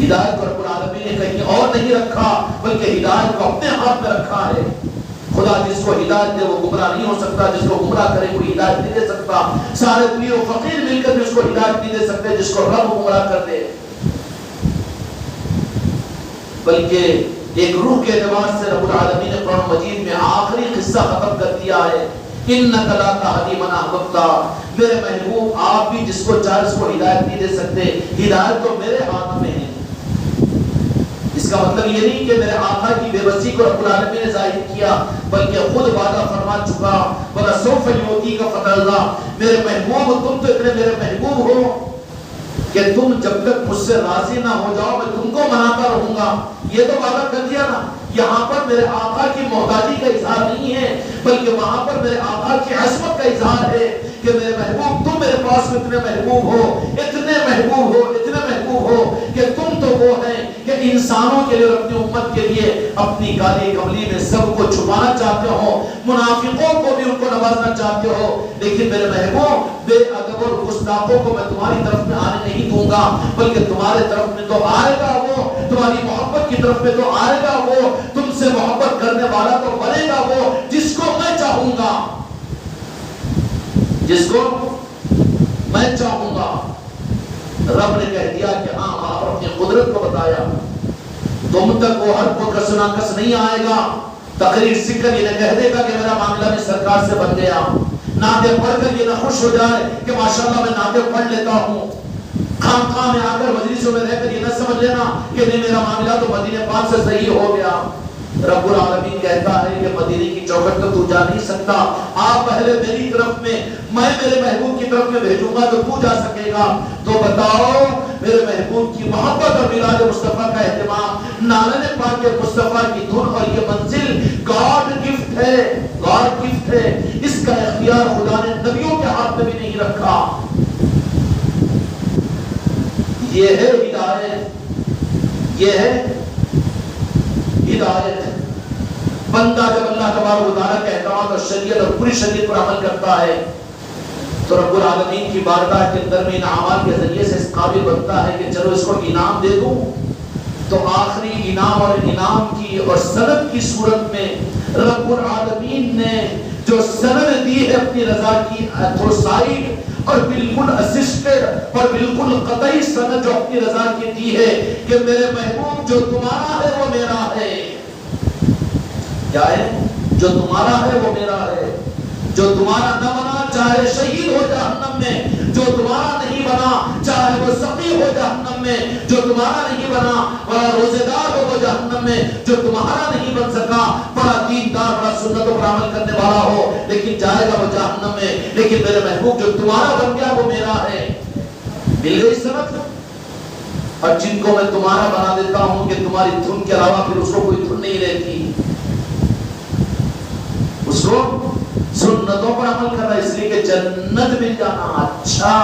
ہدایت کو رب العالمین نے کہیں اور نہیں رکھا بلکہ ہدایت کو اپنے ہاتھ میں رکھا ہے. خدا جس کو ہدایت دے وہ گمراہ نہیں ہو سکتا، جس کو گمراہ کرے کوئی ہدایت نہیں دے سکتا. سارے پیر و فقیر مل کر بھی اس کو ہدایت نہیں دے سکتے جس کو رب گمراہ کر دے. بلکہ ایک روح کے اعتبار سے رب العالمین نے قرآن مجید میں آخری قصہ ختم کر دیا ہے، انک لا تہدی من احببت. میرے محبوب آپ بھی جس کو چاہے اس کو ہدایت نہیں دے سکتے، ہدایت تو میرے ہاتھ میں ہے. اس کا مطلب یہ نہیں کہ میرے آقا کی بے بسی کو رب العالمین نے ظاہر کیا، بلکہ خود وعدہ فرما چکا وَلَسَوْفَ يُعْطِيكَ فَتَرْضَىٰ. میرے محبوب تم تو اتنے میرے محبوب ہو کہ تم جب تک مجھ سے راضی نہ ہو جاؤ میں تم کو مناتا رہوں گا. یہ تو وعدہ کر دیا نا. یہاں پر میرے آقا کی محتاجی کا اظہار نہیں ہے بلکہ وہاں پر میرے آقا کی عصمت کا اظہار ہے کہ میرے محبوب تم میرے پاس میں اتنے محبوب ہو، اتنے محبوب ہو، اتنے محبوب ہو کہ تم تو وہ ہیں کہ انسانوں کے لیے اور اپنی امت کے لیے اپنی کالی کملی میں سب کو چھپانا چاہتے ہو، منافقوں کو بھی ان کو نوازنا چاہتے ہو. لیکن میرے محبوب بے ادب اور گستاخوں کو میں تمہاری طرف میں آنے نہیں دوں گا بلکہ تمہارے طرف میں تو آئے گا وہ، تمہاری محبت کی طرف میں تو آئے گا وہ، تم سے محبت کرنے والا تو بنے گا وہ جس کو میں چاہوں گا، جس کو میں چاہوں گا. رب نے کہہ دیا کہ ہاں آپ اپنی قدرت کو بتایا، تم تک وہ ہر کو کس ناقص نہیں آئے گا. تقریر سیکھ کر یہ نہ کہہ دے گا کہ میرا معاملہ بھی سرکار سے بن گیا. نعتیں پڑھ کر یہ نہ خوش ہو جائے کہ ماشاءاللہ میں نعتیں پڑھ لیتا ہوں. خانقاہ میں آ کر مجلسوں میں رہ کر یہ نہ سمجھ لینا کہ نہیں میرا معاملہ تو مدینے پاک سے صحیح ہو گیا. رب العالمین کہتا ہے کہ مدینے کی چوکھٹ تک تو جا نہیں سکتا، آپ پہلے میری طرف میں، میں میرے محبوب کی طرف میں بھیجوں گا تو تو جا سکے گا. تو بتاؤ میرے محبوب کی محبت اور میلاد مصطفیٰ کا اہتمام، نالن پاک کے مصطفیٰ کی دھن اور یہ منزل گاڈ گفٹ ہے، گاڈ گفٹ ہے. اس کا اختیار خدا نے نبیوں کے ہاتھ میں بھی نہیں رکھا. یہ ہے ہدایت، یہ ہے ہدایت. بندہ جب اللہ تبارک و تعالیٰ کے احکامات اور شریعت اور پوری شریعت پر عمل کرتا ہے تو رب العالمین کی بارگاہ کے اندر میں ان اعمال کے ذریعے سے اس قابل بنتا ہے کہ چلو اس کو انعام دے دوں. تو آخری انعام اور انعام کی اور سند کی صورت میں رب العالمین نے جو سند دی ہے اپنی رضا کی ایتھوسائڈ اور بالکل اسسٹڈ اور بالکل قطعی سند جو اپنی رضا کی دی ہے کہ میرے محبوب جو تمہارا ہے وہ میرا ہے. کیا ہے؟ جو تمہارا ہے وہ میرا ہے. جو تمہارا نہ بنا چاہے شہید ہو جہنم میں، جو تمہارا نہیں بنا چاہے وہ سقی ہو جہنم میں، جو تمہارا نہیں بنا بڑا روزے دار ہو وہ جہنم میں، جو تمہارا نہیں بن سکا بڑا دیندار بڑا سنتوں پر عمل کرنے والا ہو لیکن جائے گا وہ جہنم میں. لیکن میرے محبوب جو تمہارا بن گیا وہ میرا ہے. مل گئی سمجھ؟ اور جن کو میں تمہارا بنا دیتا ہوں کہ تمہاری دھن کے علاوہ پھر اس کو کوئی دھن نہیں رہتی، اس کو سنتوں پر عمل کرنا اس لیے کہ جنت مل جانا. اچھا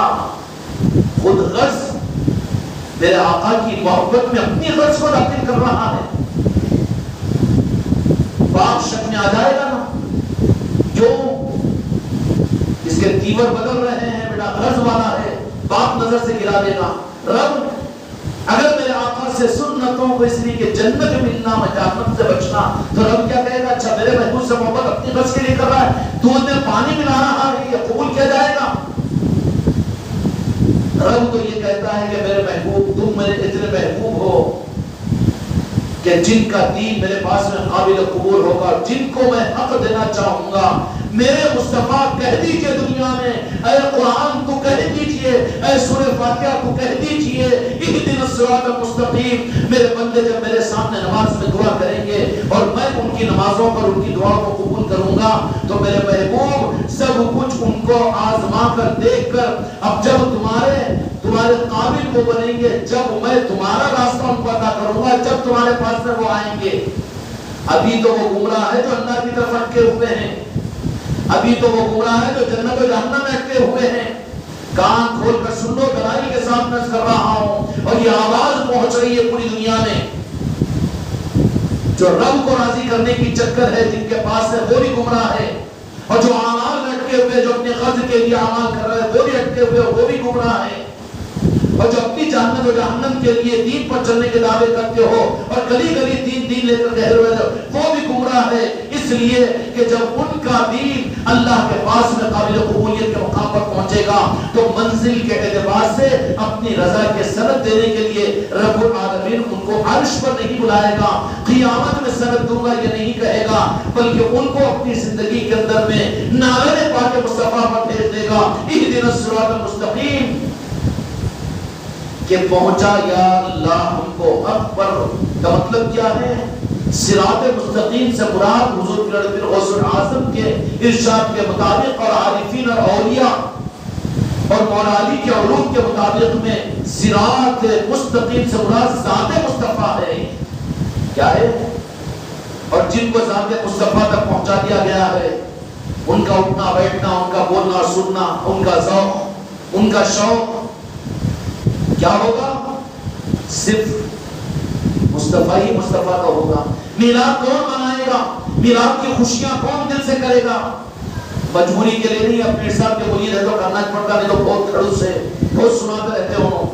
خود غرض میرے آقا کی محبت میں اپنی غرض کو داخل کر رہا ہے، باپ شک میں آ جائے گا نا، کیوں اس کے تیور بدل رہے ہیں، بیٹا غرض والا ہے، باپ نظر سے گرا دے گا۔ رب اگر میرے آقا سے سنتوں کو اس لیے کہ جنت ملنا میں جہنم سے بچنا، تو رب کیا کہے گا؟ اچھا میرے محبوب سے محبت اپنی غرض کے لیے کر رہا ہے، تو اس میں پانی ملا رہا ہے، یہ قبول کیا جائے گا؟ رب تو یہ کہتا ہے کہ میرے محبوب تم میرے اتنے محبوب ہو کہ جن کا دین میرے پاس میں قابل قبول ہوگا، جن کو میں حق دینا چاہوں گا، میرے مصطفیٰ کہہ دیجئے دنیا میں، اے قرآن تو کہہ دیجئے، اے سورہ فاتحہ تو کہہ دیجئے، اہدنا الصراط المستقیم۔ میرے بندے جب میرے سامنے نماز میں دعا کریں گے اور میں ان کی نمازوں پر ان کی دعا کو قبول کروں گا، تو میرے محبوب سب کچھ ان کو آزما کر دیکھ کر اب جب تمہارے قابل کو بنیں گے، جب میں تمہارا راستہ ان کو عطا کروں گا، جب تمہارے پاس میں وہ آئیں گے۔ ابھی تو وہ گمراہ ہے جو اللہ کی طرف اٹکے ہوئے ہیں، ابھی تو وہ گمراہ ہے جو جنت و جہنم میں اٹکے ہوئے ہیں۔ کان کھول کر سن لو، گواہی کے ساتھ میں کر رہا ہوں، اور یہ آواز پہنچ رہی ہے پوری دنیا میں۔ جو رب کو راضی کرنے کی چکر ہے جن کے پاس ہے، وہ بھی گمراہ ہے، اور جو اعمال میں اٹکے ہوئے، جو اپنے قرض کے لیے اعمال کر رہے ہیں، وہ بھی اٹکے ہوئے، وہ بھی گمراہ ہے، اور جو اپنی جنت و جہنم کے لیے دین پر چلنے کے دعوے کرتے ہو اور گلی گلی دین لے کر کہہ رہے ہو، وہ بھی گمراہ ہے، اس لیے کہ جب ان کا دین اللہ کے پاس میں قابل قبولیت کے مقام پر پہنچے گا تو منزل کے اعتبار سے اپنی رضا کے سند دینے کے لیے رب العالمین ان کو عرش پر نہیں بلائے گا، قیامت میں سند دوں گا یہ نہیں کہے گا، بلکہ ان کو اپنی زندگی کے اندر میں نعرہ پاک مصطفیٰ پر بھیج دے گا، اہدنا الصراط المستقیم، کہ پہنچا یا اللہ ہم کو حق پر۔ کا مطلب کیا ہے؟ صراط مستقیم سے مراد حضور پیر غوث اعظم کے ارشاد کے مطابق اور عارفین اور اولیاء اور مولا علی کے علوم کے مطابق میں صراط مستقیم سے مراد ذات مصطفیٰ ہے۔ کیا ہے؟ اور جن کو ذات مصطفیٰ تک پہنچا دیا گیا ہے، ان کا اٹھنا بیٹھنا، ان کا بولنا سننا، ان کا ذوق، ان کا شوق کیا ہوگا؟ صرف مصطفیٰ ہی مصطفیٰ کا ہوگا۔ میلاد کون منائے گا؟ میلاد کی خوشیاں کون دل سے کرے گا؟ مجبوری کے لیے نہیں، اپنے صاحب کے مرید ہے تو کرنا پڑتا، نہیں تو بہت کھڑوس سے بہت سناتے رہتے ہو،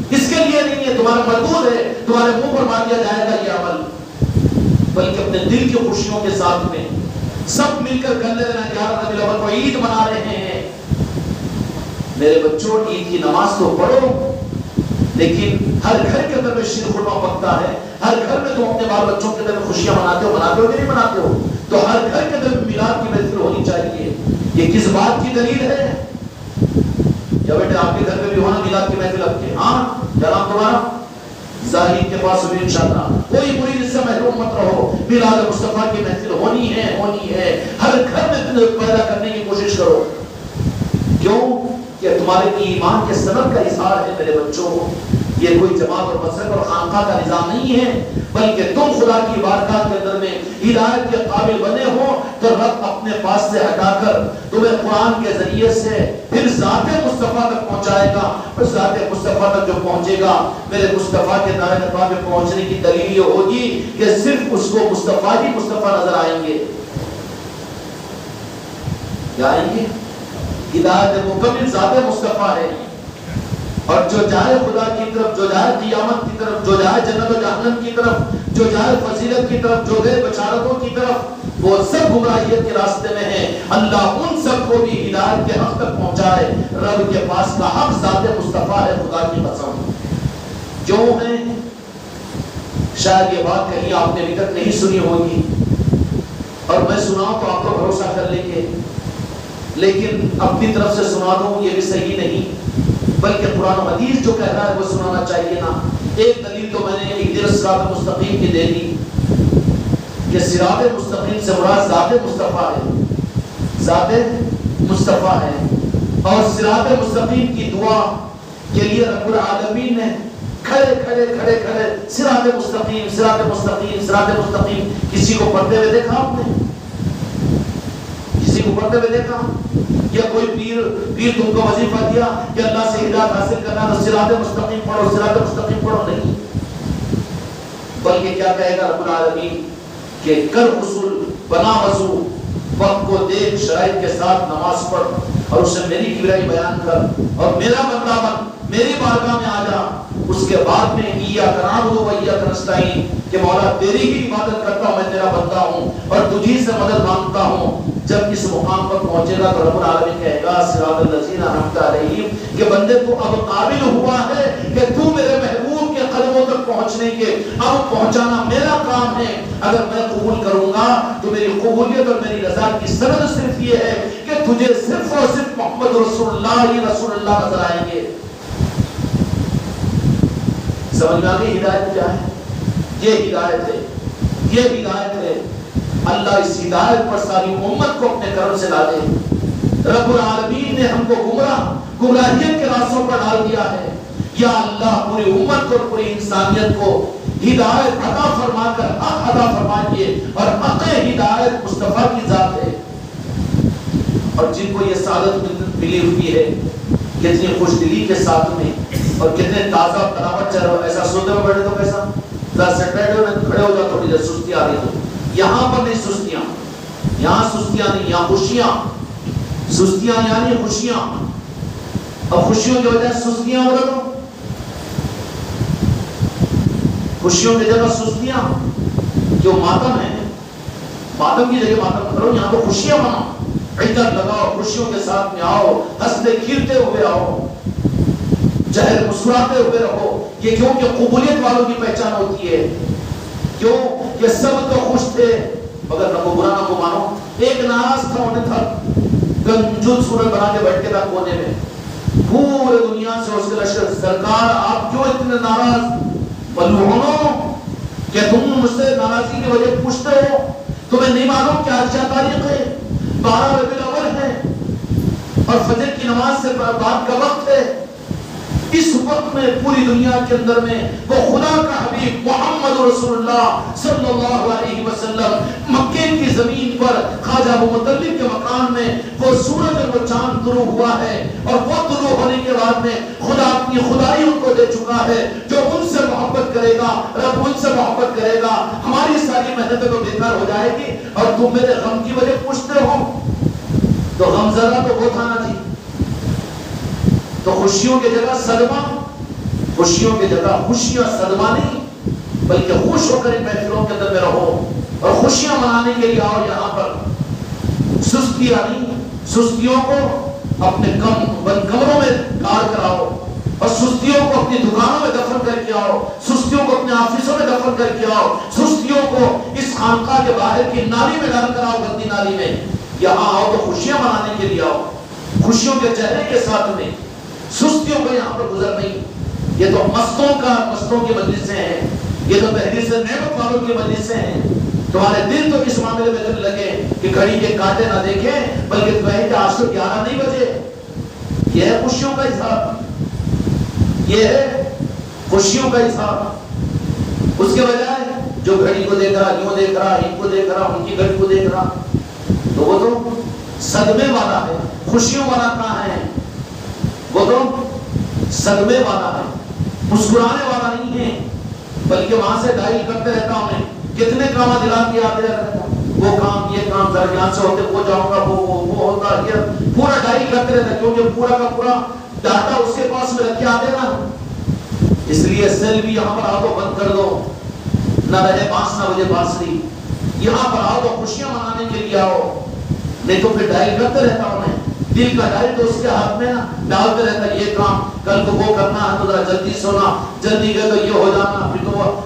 اس کے لیے نہیں ہے، تمہارا مردود ہے، تمہارے منہ پر مار دیا جائے گا یہ عمل، بلکہ اپنے دل کی خوشیوں کے ساتھ میں سب مل کر گلے دینا، 11 ربیع الاول کو عید منا رہے ہیں۔ میرے بچوں عید کی نماز تو پڑھو، لیکن ہر گھر کے اندر میں شیر خورما پکتا ہے، ہر گھر میں تم اپنے بال بچوں کے اندر میں خوشیاں مناتے ہو کہ نہیں مناتے ہو، تو ہر گھر کے اندر میں میلاد کی محفل ہونی چاہیے۔ یہ کس بات کی دلیل ہے؟ کیا بیٹے آپ کے گھر میں بھی ہونا میلاد کی محفل آپ کے؟ ہاں جناب تمہارا ظاہر کے پاس بھی انشاءاللہ کوئی مرید اس سے محروم مت رہو، میلاد مصطفیٰ کی محفل ہونی ہے، ہر گھر میں پیدا کرنے کی کوشش کرو۔ کیوں کہ تمہارے ایمان کے سند کا اظہار ہے میرے بچوں، یہ کوئی جماعت اور مسجد اور خانقاہ کا نظام نہیں ہے، بلکہ تم خدا کی بارگاہ کے اندر میں ہدایت کے قابل بنے ہو تو رب اپنے پاس سے ہٹا کر تمہیں قرآن کے ذریعے سے پھر ذات مصطفیٰ تک پہنچائے گا۔ پھر ذات مصطفیٰ تک جو پہنچے گا، میرے مصطفیٰ کے دائرے نقاب میں پہنچنے کی دلیل یہ ہوگی کہ صرف اس کو مصطفیٰ ہی مصطفیٰ نظر آئیں گے۔ کیا آئیں گے؟ ہدایت مکمل ذات مصطفیٰ ہے، اور جو جائے خدا کی طرف، جو جائے قیامت کی طرف، جو جائے جنت و جہنم کی طرف، جو جائے فضیلت کی طرف، جو گئے بشارتوں کی طرف، وہ سب گمراہیت کے راستے میں ہیں۔ اللہ ان سب کو بھی ہدایت کے حق تک پہنچائے۔ رب کے پاس کا حق ذات مصطفیٰ ہے، خدا کی قسم۔ کیوں ہے؟ شاید یہ بات کہیں آپ نے ابھی تک نہیں سنی ہوگی، اور میں سناؤں تو آپ کو بھروسہ کر لیں گے، لیکن اپنی طرف سے سنا دوں یہ بھی صحیح نہیں، بلکہ قرآن و حدیث جو کہہ رہا ہے وہ سنانا چاہیے نا۔ ایک دلیل تو میں نے اہدنا الصراط المستقیم کی دے دی کہ صراط مستقیم سے مراد ذات مصطفیٰ ہے، ذات مصطفیٰ ہے، اور صراط مستقیم کی دعا کے لیے رب العالمین نے کھڑے صراط مستقیم صراط مستقیم صراط مستقیم، کسی کو پڑھتے ہوئے دیکھا آپ نے؟ کسی کو پڑھتے ہوئے دیکھا؟ یا کوئی پیر تم کو وظیفہ دیا کہ اللہ سے ہدایت حاصل کرنا تو صراط مستقیم پڑھو، صراط مستقیم پڑھو، نہیں، بلکہ کیا کہے گا رب العالمین کہ کر غسل، بنا وضو، وقت کو دیکھ، شرائط کے ساتھ نماز پڑھ اور اسے میری کبریائی بیان کر اور میرا بندہ بن، میری بارگاہ میں آ جا۔ اس کے بعد میں ایاک نعبد و ایاک نستعین کہ مولا تیری ہی عبادت کرتا ہوں، میں تیرا بندہ ہوں اور تجھی سے مدد مانگتا ہوں۔ جب اس مقام پر پہنچے گا تو رب العالمین کہے گا صراط الذین انعمت علیہم کہ بندے تو اب قابل ہوا ہے کہ تو میرے محبوب کے قدموں تک پہنچنے کے، اب پہنچانا میرا کام ہے۔ اگر میں قبول کروں گا تو میری قبولیت اور میری رضا کی سند صرف یہ ہے کہ تجھے صرف اور صرف محمد رسول اللہ نظر آئیں گے۔ سمجھ میں آگئی ہدایت کیا ہے؟ یہ ہدایت ہے، یہ ہدایت ہے۔ اللہ اس ہدایت پر ساری امت کو اپنے کرم سے لا دے۔ رب العالمین نے ہم کو گمراہیت کے راستوں پر ڈال دیا ہے۔ یا اللہ پوری امت کو، پوری انسانیت کو ہدایت عطا فرما کر حق عطا فرمائیے، اور حق ہدایت مصطفیٰ کی ذات ہے۔ اور جن کو یہ سعادت ملی ہوئی ہے، کتنی خوش دلی کے ساتھ میں اور کتنے تازہ تراوت چل رہا، ایسا سوتے میں بیٹھے تو کیسا ذرا سیٹ بیٹھے ہوئے کھڑے ہو جاؤ، تھوڑی دیر سستی آ رہی تو یہاں پر نہیں سستیاں، یہاں سستیاں نہیں، یہاں خوشیاں، سستیاں یعنی خوشیاں، اور خوشیوں کی وجہ سستیاں ہو رہا تو خوشیوں کی جگہ سستیاں، جو ماتم ہے، ماتم کی جگہ ماتم کرو، یہاں تو خوشیاں مناؤ، عطر لگاؤ، خوشیوں کے ساتھ میں آؤ، ہنستے کھیلتے ہوئے آؤ، چہر مسکراتے ہوئے رہو۔ یہ کیوں کہ قبولیت والوں کی پہچان ہوتی ہے۔ کیوں کہ سب تو خوش تھے مگر نہ کو برا نہ کو مانو۔ ایک ناراض تھا، انہیں تھا کنجوس صورت بنا کے بیٹھ کے تھا کونے میں، پورے دنیا سے اس کے لشکر، سرکار آپ کیوں اتنے ناراض؟ ملعونوں کہ تم مجھ سے ناراضی کی وجہ پوچھتے ہو، تمہیں نہیں معلوم کہ آج کیا تاریخ ہے؟ 12 ربیع الاول ہے اور فجر کی نماز سے بعد کا وقت ہے۔ اس وقت میں پوری دنیا کے اندر میں وہ خدا کا حبیب محمد رسول اللہ صلی اللہ علیہ وسلم مکے کی زمین پر خواجہ ابو مطلب کے مکان میں وہ سورج اور وہ چاند طلوع ہوا ہے، اور وہ طلوع ہونے کے بعد میں خدا اپنی خدائی ان کو دے چکا ہے۔ جو ان سے محبت کرے گا رب ان سے محبت کرے گا۔ ہماری ساری محنتیں تو بیکار ہو جائے گی، اور تم میرے غم کی وجہ پوچھتے ہو، تو غم ذرا تو وہ تھا نا جی۔ تو خوشیوں کی جگہ صدمہ، خوشیوں کی جگہ خوشیاں صدمہ نہیں، بلکہ خوش ہو کر ان محفلوں کے اندر میں رہو اور خوشیاں منانے کے لیے آؤ یہاں پر۔ سستیاں نہیں، سستیوں کو اپنے بند کمروں میں کار کراؤ، اور سستیوں کو اپنی دکانوں میں دفن کر کے آؤ، سستیوں کو اپنے آفسوں میں دفن کر کے آؤ، سستیوں کو اس خانقاہ کے باہر کی نالی میں ڈال کر آؤ، گندی نالی میں۔ یہاں آؤ تو خوشیاں منانے کے لیے آؤ، خوشیوں کے چہرے کے ساتھ میں۔ سستیوں کو یہاں پر گزر نہیں۔ یہ تو مستوں کی مجلسیں ہیں، یہ تو تحریر سے نعمت والوں کی مجلسیں ہیں۔ تمہارے دل تو اس معاملے میں دل لگے کہ گھڑی کے کانٹے نہ دیکھیں، بلکہ کہیں کہ آج تو 11 نہیں بجے۔ یہ ہے خوشیوں کا اظہار، یہ ہے خوشیوں کا اظہار۔ اس کے بجائے جو گھڑی کو دیکھ رہا، یوں دیکھ رہا، ان کو دیکھ رہا، ان کی گھڑی کو دیکھ رہا، تو وہ تو صدمے والا ہے۔ خوشیوں والا کہاں ہے؟ وہ تو صدمے والا ہے، مسکرانے والا نہیں ہے، بلکہ وہاں سے ڈائل کرتے رہتا ہوں میں، کتنے کام دلا کے آتے رہتا ہوں، وہ کام یہ کام ذرا یہاں سے ہوتے وہ جاؤں گا، وہ ہوتا، یہ پورا ڈائل کرتے رہتا ہے، کیونکہ پورا کا پورا ڈاٹا اس کے پاس میں رکھ کے آتے نا۔ اس لیے سیل بھی یہاں پر آؤ تو بند کر دو، نہ رہے بانس نہ بجے بانسری۔ یہاں پر آؤ تو خوشیاں منانے کے لیے آؤ، نہیں تو پھر ڈائل کرتے رہتا ہوں میں۔ دل کا ڈائل تو اس کے ہاتھ میں نا ڈالتے رہتا ہے، یہ کام کل کو وہ کرنا ہے تو ذرا جلدی سونا، جلدی گئے تو یہ ہو جانا،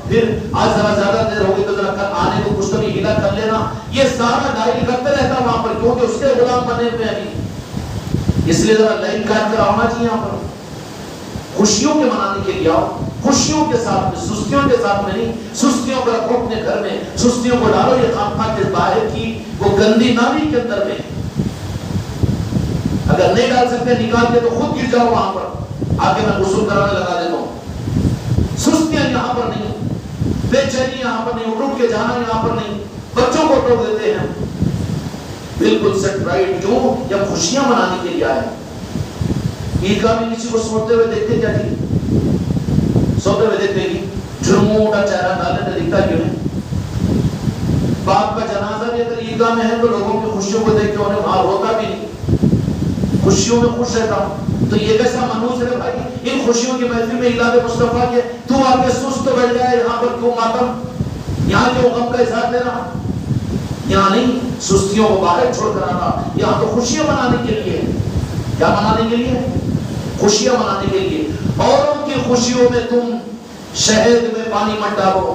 پھر آج ذرا زیادہ دیر ہوگی تو ذرا کل آنے کو کچھ تو بھی ہیلا کر لینا۔ یہ سارا ڈائل کرتے رہتا ہے وہاں پر، کیونکہ اس کے غلام بنے ہوئے ابھی، اس لیے ذرا لائن قائم کرا ہونا چاہیے یہاں پر۔ خوشیوں کے منانے کے لیے آؤ، خوشیوں کے ساتھ میں، سستیوں کے ساتھ میں نہیں۔ سستیوں کو رکھو اپنے گھر میں، سستیوں کو ڈالو یہ خانقاہ کے باہر کی وہ گندی نالی کے اندر میں۔ اگر نہیں ڈال سکتے نکال کے تو خود گر جاؤ وہاں پر، آگے میں غسل کرانے لگا دیتا ہوں۔ سستیاں یہاں پر نہیں، بے چینی یہاں پر نہیں، اٹھ کے جانا یہاں پر نہیں، بچوں کو ٹوک دیتے ہیں۔ بالکل سیٹ رائٹ. کیوں؟ جب خوشیاں منانے کے لیے آئے. عیدگاہ میں کسی کو سوتے ہوئے دیکھتے کیا جی؟ سوتے ہوئے دیکھتے گی جھرموٹا چہرہ ڈالنے تو دکھتا کیوں نہیں؟ باپ کا جنازہ بھی اگر عیدگاہ میں ہے تو لوگوں کی خوشیوں کو دیکھ کے انہیں وہاں روتا بھی نہیں, خوشیوں میں خوش رہتا ہوں. تو یہ کیسا منحوس ہے بھائی؟ ان خوشیوں کی محفل میں اعلان مصطفیٰ کے تو آ کے سست بیٹھ گیا, یہاں پر کیوں ماتم, یہاں کیوں غم کا اظہار دینا؟ یہاں نہیں سستیوں کو باہر چھوڑ کر آنا, یہاں تو خوشیاں منانے کے لیے. کیا منانے کے لیے؟ خوشیاں منانے کے لیے. اوروں کی خوشیوں میں تم شہد میں پانی مت ڈالو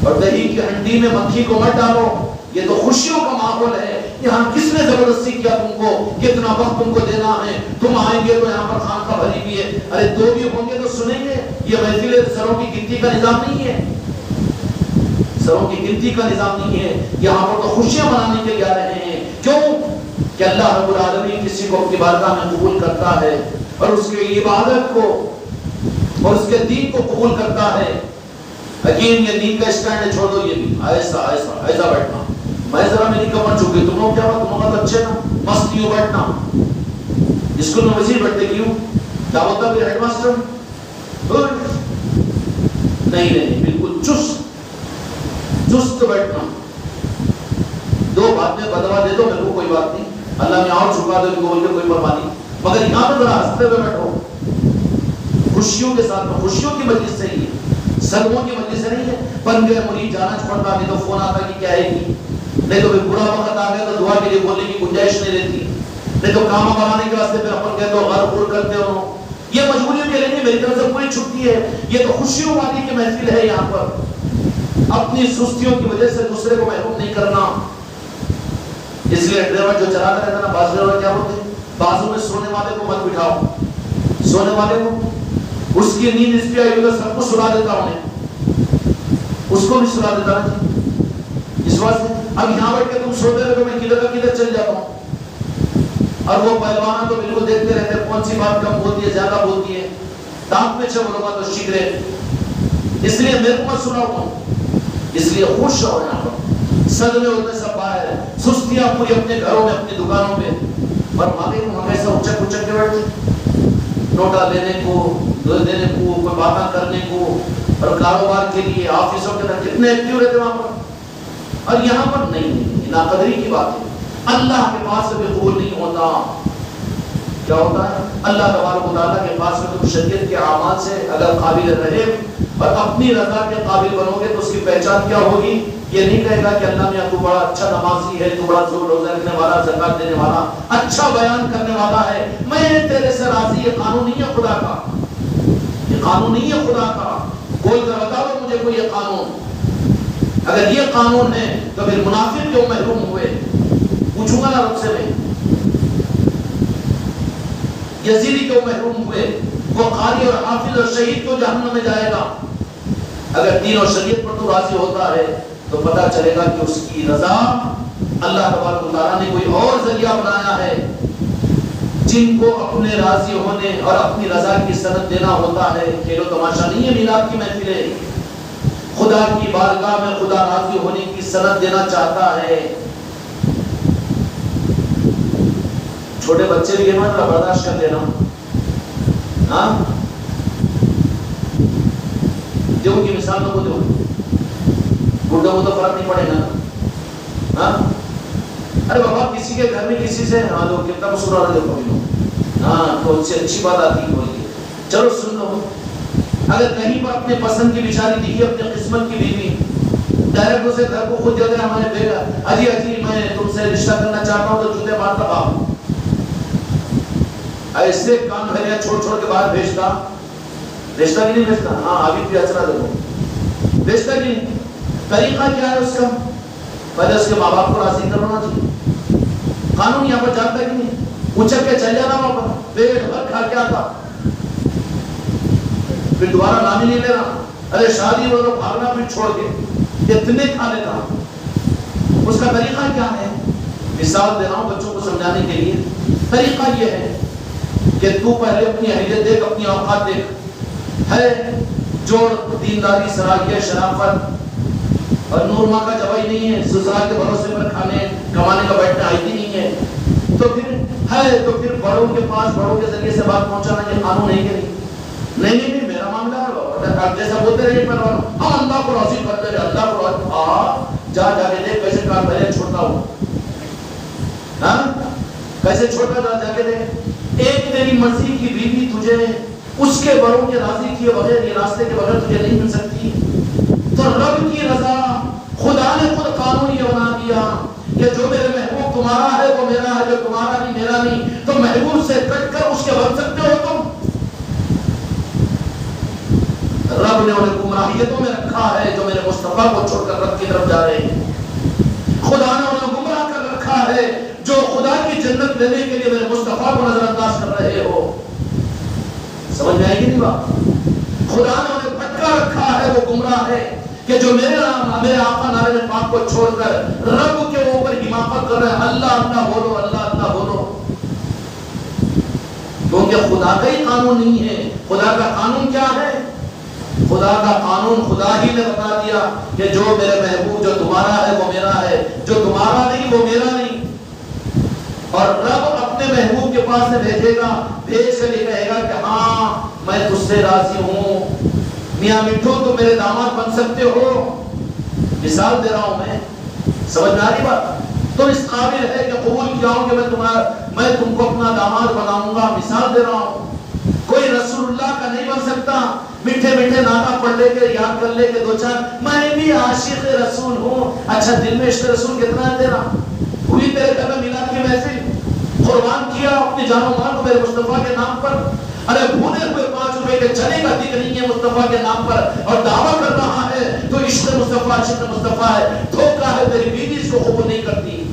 اور دہی کی ہنڈی میں مکھی کو مت ڈالو. یہ تو خوشیوں کا ماحول ہے. یہاں کس نے زبردستی کیا تم کو؟ کتنا وقت تم کو دینا ہے؟ تم آئیں گے تو یہاں پر خانقاہ بھری بھی ہے, ارے دو بھی ہوں گے تو سنیں گے. یہ محفل سروں کی گنتی کا نظام نہیں ہے, سروں کی گنتی کا نظام نہیں ہے. یہاں پر تو خوشیاں منانے کے لیے آ رہے ہیں. کیوں کہ اللہ رب العالمین کسی کو اپنی بارگاہ میں قبول کرتا ہے اور اس کی عبادت کو اور اس کے دین کو قبول کرتا ہے. حکیم یہ دین کا اسٹینڈ چھوڑ دو, یہ بھی ایسا ایسا ایسا بیٹھنا, میں ذرا میری کمر جھک گئی, تم لوگ کیا ہوا, تم لوگ اچھے نا مست یوں بیٹھنا. اسکول میں وزیر بیٹھتے کیوں, کیا ہوتا پھر ہیڈ ماسٹر؟ نہیں نہیں, بالکل چست بیٹھنا. دو بات میں بدوا دے دو میرے کو کوئی بات نہیں, اللہ میں اور چھپا دو ان کو بول کے کوئی پرواہ نہیں, مگر یہاں پہ ذرا ہنستے ہوئے بیٹھو خوشیوں کے ساتھ. میں خوشیوں کی مجلس سے ہی ہے, صدموں کی مجلس سے نہیں ہے. بن گئے مرید جانا چھوڑتا, نہیں تو فون آتا کہ کیا ہے گی, نہیں تو برا وقت آ گیا تو دعا کے لیے بولنے کی گنجائش نہیں رہتی, نہیں تو کام بنانے کے واسطے پھر اپن کہتے ہو غر غور کرتے ہو. یہ مجبوریوں کے لیے میری طرف سے پوری چھٹی ہے. یہ تو خوشیوں والی کی محفل ہے. یہاں پر اپنی سستیوں کی وجہ سے دوسرے کو محروم نہیں کرنا. اس لیے ڈرائیور جو چلا رہا ہے نا, باز ڈرائیور کیا بولتے ہیں, بازو میں سونے والے کو مت بٹھاؤ. سونے والے کو اس کی نیند اس پہ آئی ہوگا, سب کو سلا دیتا ہوں, اس کو بھی سلا دیتا نا جی. اس واسطے اب یہاں بیٹھ کے تم سوتے رہے تو میں کدھر کا کدھر چل جاتا ہوں. اور وہ پہلوانا تو بالکل دیکھتے رہتے ہیں کون سی بات کم بولتی ہے زیادہ بولتی ہے, دانت میں چھے بولوں گا تو شکرے. اس لیے میرے کو مت سناؤ, اس لیے خوش رہو. یہاں پر صدمے ہوتے سب باہر, سستیاں پوری اپنے گھروں میں اپنی دکانوں پہ, اور ہمیشہ اچک اچک کے بیٹھتے, نوٹا لینے کو دینے کو, کوئی باتیں کرنے کو, اور کاروبار کے لیے آفسوں کے اندر کتنے ایکٹیو رہتے وہاں پر. اور یہاں پر نہیں, ناقدری کی بات ہے. اللہ کے پاس سے بھی قبول نہیں ہوتا. کیا ہوتا ہے, اللہ تبارک و تعالیٰ کے پاس میں تم شریعت کے اعمال سے اگر قابل رہے اور اپنی رضا کے قابل بنو گے تو اس کی پہچان کیا ہوگی؟ یہ نہیں کہے گا کہ اللہ میاں تو بڑا اچھا نمازی ہے, تو بڑا زور روزہ رکھنے والا, زکات دینے والا, اچھا بیان کرنے والا ہے, میں تیرے سے راضی. یہ قانون نہیں ہے خدا کا, یہ قانون نہیں ہے خدا کا. کھول کر بتاؤ مجھے کوئی یہ قانون. اگر یہ قانون ہے تو پھر منافق کیوں محروم ہوئے؟ پوچھوں گا نا رب سے میں. یزیدی کیوں محروم ہوئے؟ وہ قاری اور حافظ اور شہید کیوں جہنم میں جائے گا؟ اگر دین اور شریعت پر تو راضی ہوتا ہے تو پتہ چلے گا کہ اس کی رضا اللہ تبارک و تعالیٰ نے کوئی اور ذریعہ بنایا ہے. جن کو اپنے راضی ہونے اور اپنی رضا کی سند دینا ہوتا ہے. کھیل و تماشا نہیں ہے میلاد کی محفلیں. خدا کی بارگاہ میں خدا راضی ہونے کی سند دینا چاہتا ہے. چھوٹے بچے بھی ہیں نا, برداشت کر لینا. ہاں دیو کی مثال تو دو, بڈھوں کو تو فرق نہیں پڑے گا. ہاں ارے بابا کسی کے گھر میں کسی سے ہاں لو کتنا مسکرا رہے ہو کبھی لوگ, ہاں تو اس سے اچھی بات آتی ہے بول کے چلو سن لو. اگر کہیں پر اپنے پسند کی بیچاری دکھی, اپنے قسمت کی بیوی, ڈائریکٹ اسے گھر کو خود جاتے ہمارے بیٹا اجی اجی میں تم سے رشتہ کرنا چاہتا ہوں, تو جوتے مارتا باپ ایسے کام بھریا چھوڑ چھوڑ کے باہر بھیجتا. رشتہ بھی نہیں بھیجتا. ہاں ابھی بھی اچھا دیکھو بھیجتا کی نہیں. طریقہ کیا ہے اس کا؟ پہلے اس کے ماں باپ کو راضی کرنا چاہیے. قانون یہاں پر جانتا کہ نہیں, اچک کے چل جانا وہاں پر, پیٹ بھر کھا کے آتا, پھر دوبارہ نام ہی نہیں لینا. ارے شادی ہو تو بھاگنا پھر چھوڑ کے اتنے کھا لیتا. اس کا طریقہ کیا ہے؟ مثال دے رہا ہوں بچوں کو سمجھانے کے لیے. طریقہ یہ ہے کہ تو پہلے اپنی اہلیت دیکھ, اپنی اوقات دیکھ, ہے جوڑ دینداری, صلاحیت, شرافت, اور نور ماں کا جوائی نہیں ہے، سسرال کے بھروسے پر کھانے کمانے کا بیٹھنا آئی نہیں ہے، تو پھر بڑوں کے پاس بڑوں کے ذریعے سے بات پہنچانا یہ قانون ہے کہ نہیں میرا معاملہ ہے، آپ جیسا بولتے رہیے پر ہم اللہ کو راضی کرتے رہے، اللہ کو راضی جا کے دیکھ کیسے کام پہلے چھوڑتا ہوں، ہاں کیسے چھوٹا جا کے دیکھ، ایک تیری مرضی کی بیوی تجھے اس کے بڑوں کے راضی کیے بغیر یہ راستے کے بغیر تجھے نہیں مل سکتی، تو رب کی رضا خدا نے خود قانون یہ بنا دیا کہ جو میرے محبوب تمہارا ہے وہ میرا ہے، جو تمہارا نہیں میرا نہیں، تو محبوب سے کٹ کر اس کے بن سکتے ہو تم؟ رب نے انہیں گمراہیتوں میں رکھا ہے جو میرے مصطفیٰ کو چھوڑ کر رب کی طرف جا رہے ہیں، خدا نے انہیں گمراہ کر رکھا ہے جو خدا کی جنت لینے کے لیے میرے مصطفیٰ کو نظر انداز کر رہے ہو۔ سمجھ میں آئے گی نہیں بات؟ خدا نے انہیں بھٹکا رکھا ہے، وہ گمراہ ہے کہ جو میرے آقا نارے پاک کو چھوڑ کر رب کے اوپر حماقت کر رہے ہیں، اللہ اللہ بولو، اللہ اللہ بولو، کیونکہ خدا کا ہی قانون نہیں ہے۔ خدا کا قانون کیا ہے؟ خدا کا قانون خدا ہی نے بتا دیا کہ جو میرے محبوب جو تمہارا ہے وہ میرا ہے، جو تمہارا نہیں وہ میرا نہیں، اور رب اپنے محبوب کے پاس سے بھیجے گا، بھیج کر یہ کہے گا کہ ہاں میں تجھ سے راضی ہوں، میاں مٹھو تم میرے داماد بن سکتے ہو۔ مثال دے رہا ہوں میں، سمجھ میں آ رہی بات؟ تم اس قابل ہے کہ قبول کیا ہوں کہ میں تم کو اپنا داماد بناؤں گا، مثال دے رہا ہوں۔ کوئی رسول اللہ کا نہیں بن سکتا، میٹھے میٹھے نعرہ پڑھ لے کے یاد کر لے کے دو چار میں بھی عاشق رسول ہوں، اچھا دل میں عشق رسول کتنا ہے تیرا؟ ہوئی تیرے گھر میں میلاد کی محفل، قربان کیا اپنی جان و مال کو میرے مصطفیٰ کے نام پر، ارے بھونے ہوئے 5 روپے کے چنے کا دکھ نہیں ہے مصطفیٰ کے نام پر، اور دعویٰ کر رہا ہے تو عشق مصطفیٰ ہے، دھوکہ ہے تیری بیوی اس کو قبول نہیں کرتی،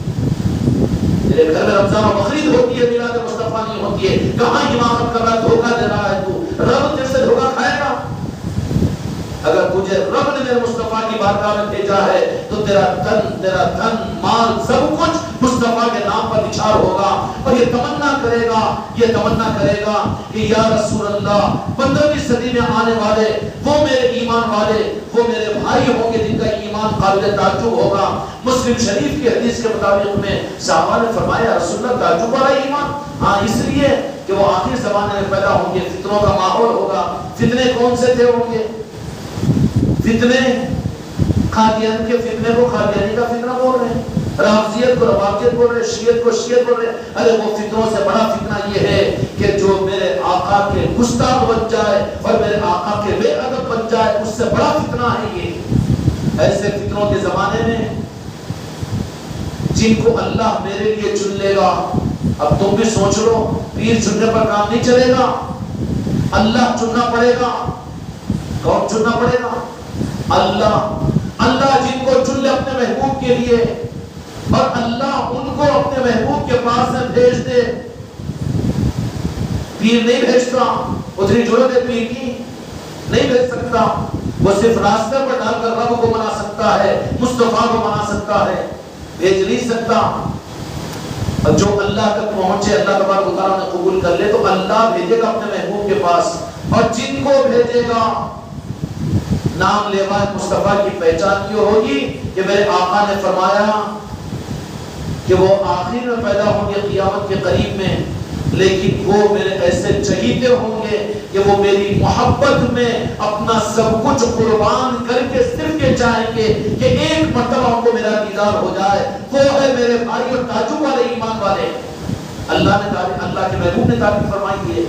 تیرے گھر میں رمضان و بقرعید ہوتی ہے، میلاد مصطفیٰ نہیں ہوتی ہے، کہاں حماقت کر رہا ہے، دھوکہ دے رہا ہے تو؟ رب تیرے سے دھوکہ کھائے گا؟ اگر تجھے رب نے میرے مصطفیٰ کی بارگاہ میں بھیجا ہے تو تیرا دھن مال سب کچھ مصطفیٰ کے نام پر نچھار ہوگا، اور یہ تمنا کرے گا کہ یا رسول اللہ 15ویں صدی میں آنے والے وہ میرے ایمان والے وہ میرے بھائی ہوں گے جن کا ایمان قابل تعجب ہوگا۔ مسلم شریف کی حدیث کے مطابق میں صحابہ نے فرمایا رسول اللہ تعجب والا ایمان؟ ہاں اس لیے کہ وہ آخر زمانے میں پیدا ہوں گے، فتنوں کا ماحول ہوگا۔ فتنے کون سے تھے ہوں گے؟ فتنے قادیان کے فتنے کو قادیانی کا فتنہ بول رہے ہیں، رافضیت کو رافضیت بول رہے ہیں، شیعت کو شیعت بول رہے ہیں۔ ارے وہ فتنوں سے بڑا فتنہ یہ ہے کہ جو میرے آقا کے گستاخ بن جائے اور میرے آقا کے بے ادب بن جائے، اس سے بڑا فتنہ ہے یہ۔ ایسے فتنوں کے زمانے میں جن کو اللہ میرے لیے چن لے گا، اب تم بھی سوچ لو، پیر چننے پر کام نہیں چلے گا، اللہ چننا پڑے گا۔ کون چننا پڑے گا؟ اللہ جن کو چن لے اپنے محبوب کے لیے، اور اللہ ان کو اپنے محبوب کے پاس سے بھیج دے۔ پیر نہیں بھیجتا، اتنی ضرورت ہے پیر کی نہیں بھیج سکتا، وہ صرف راستے پر ڈال کر رب کو منا سکتا ہے، مصطفیٰ کو منا سکتا ہے، بھیج نہیں سکتا۔ اور جو اللہ تک پہنچے، اللہ تبارک و تعالیٰ نے قبول کر لے تو اللہ بھیجے گا اپنے محبوب کے پاس، اور جن کو بھیجے گا نام لیوا مصطفیٰ کی پہچان کیوں ہوگی کہ میرے آقا نے فرمایا کہ وہ آخر میں پیدا ہوں گے قیامت کے قریب میں، لیکن وہ میرے ایسے چہیتے ہوں گے کہ وہ میری محبت میں اپنا سب کچھ قربان کر کے صرف یہ چاہیں گے کہ ایک مرتبہ ان کو میرا دیدار ہو جائے۔ وہ ہے میرے بھائی اور تعجب والے ایمان والے، اللہ کے محبوب نے تعریف فرمائی ہے۔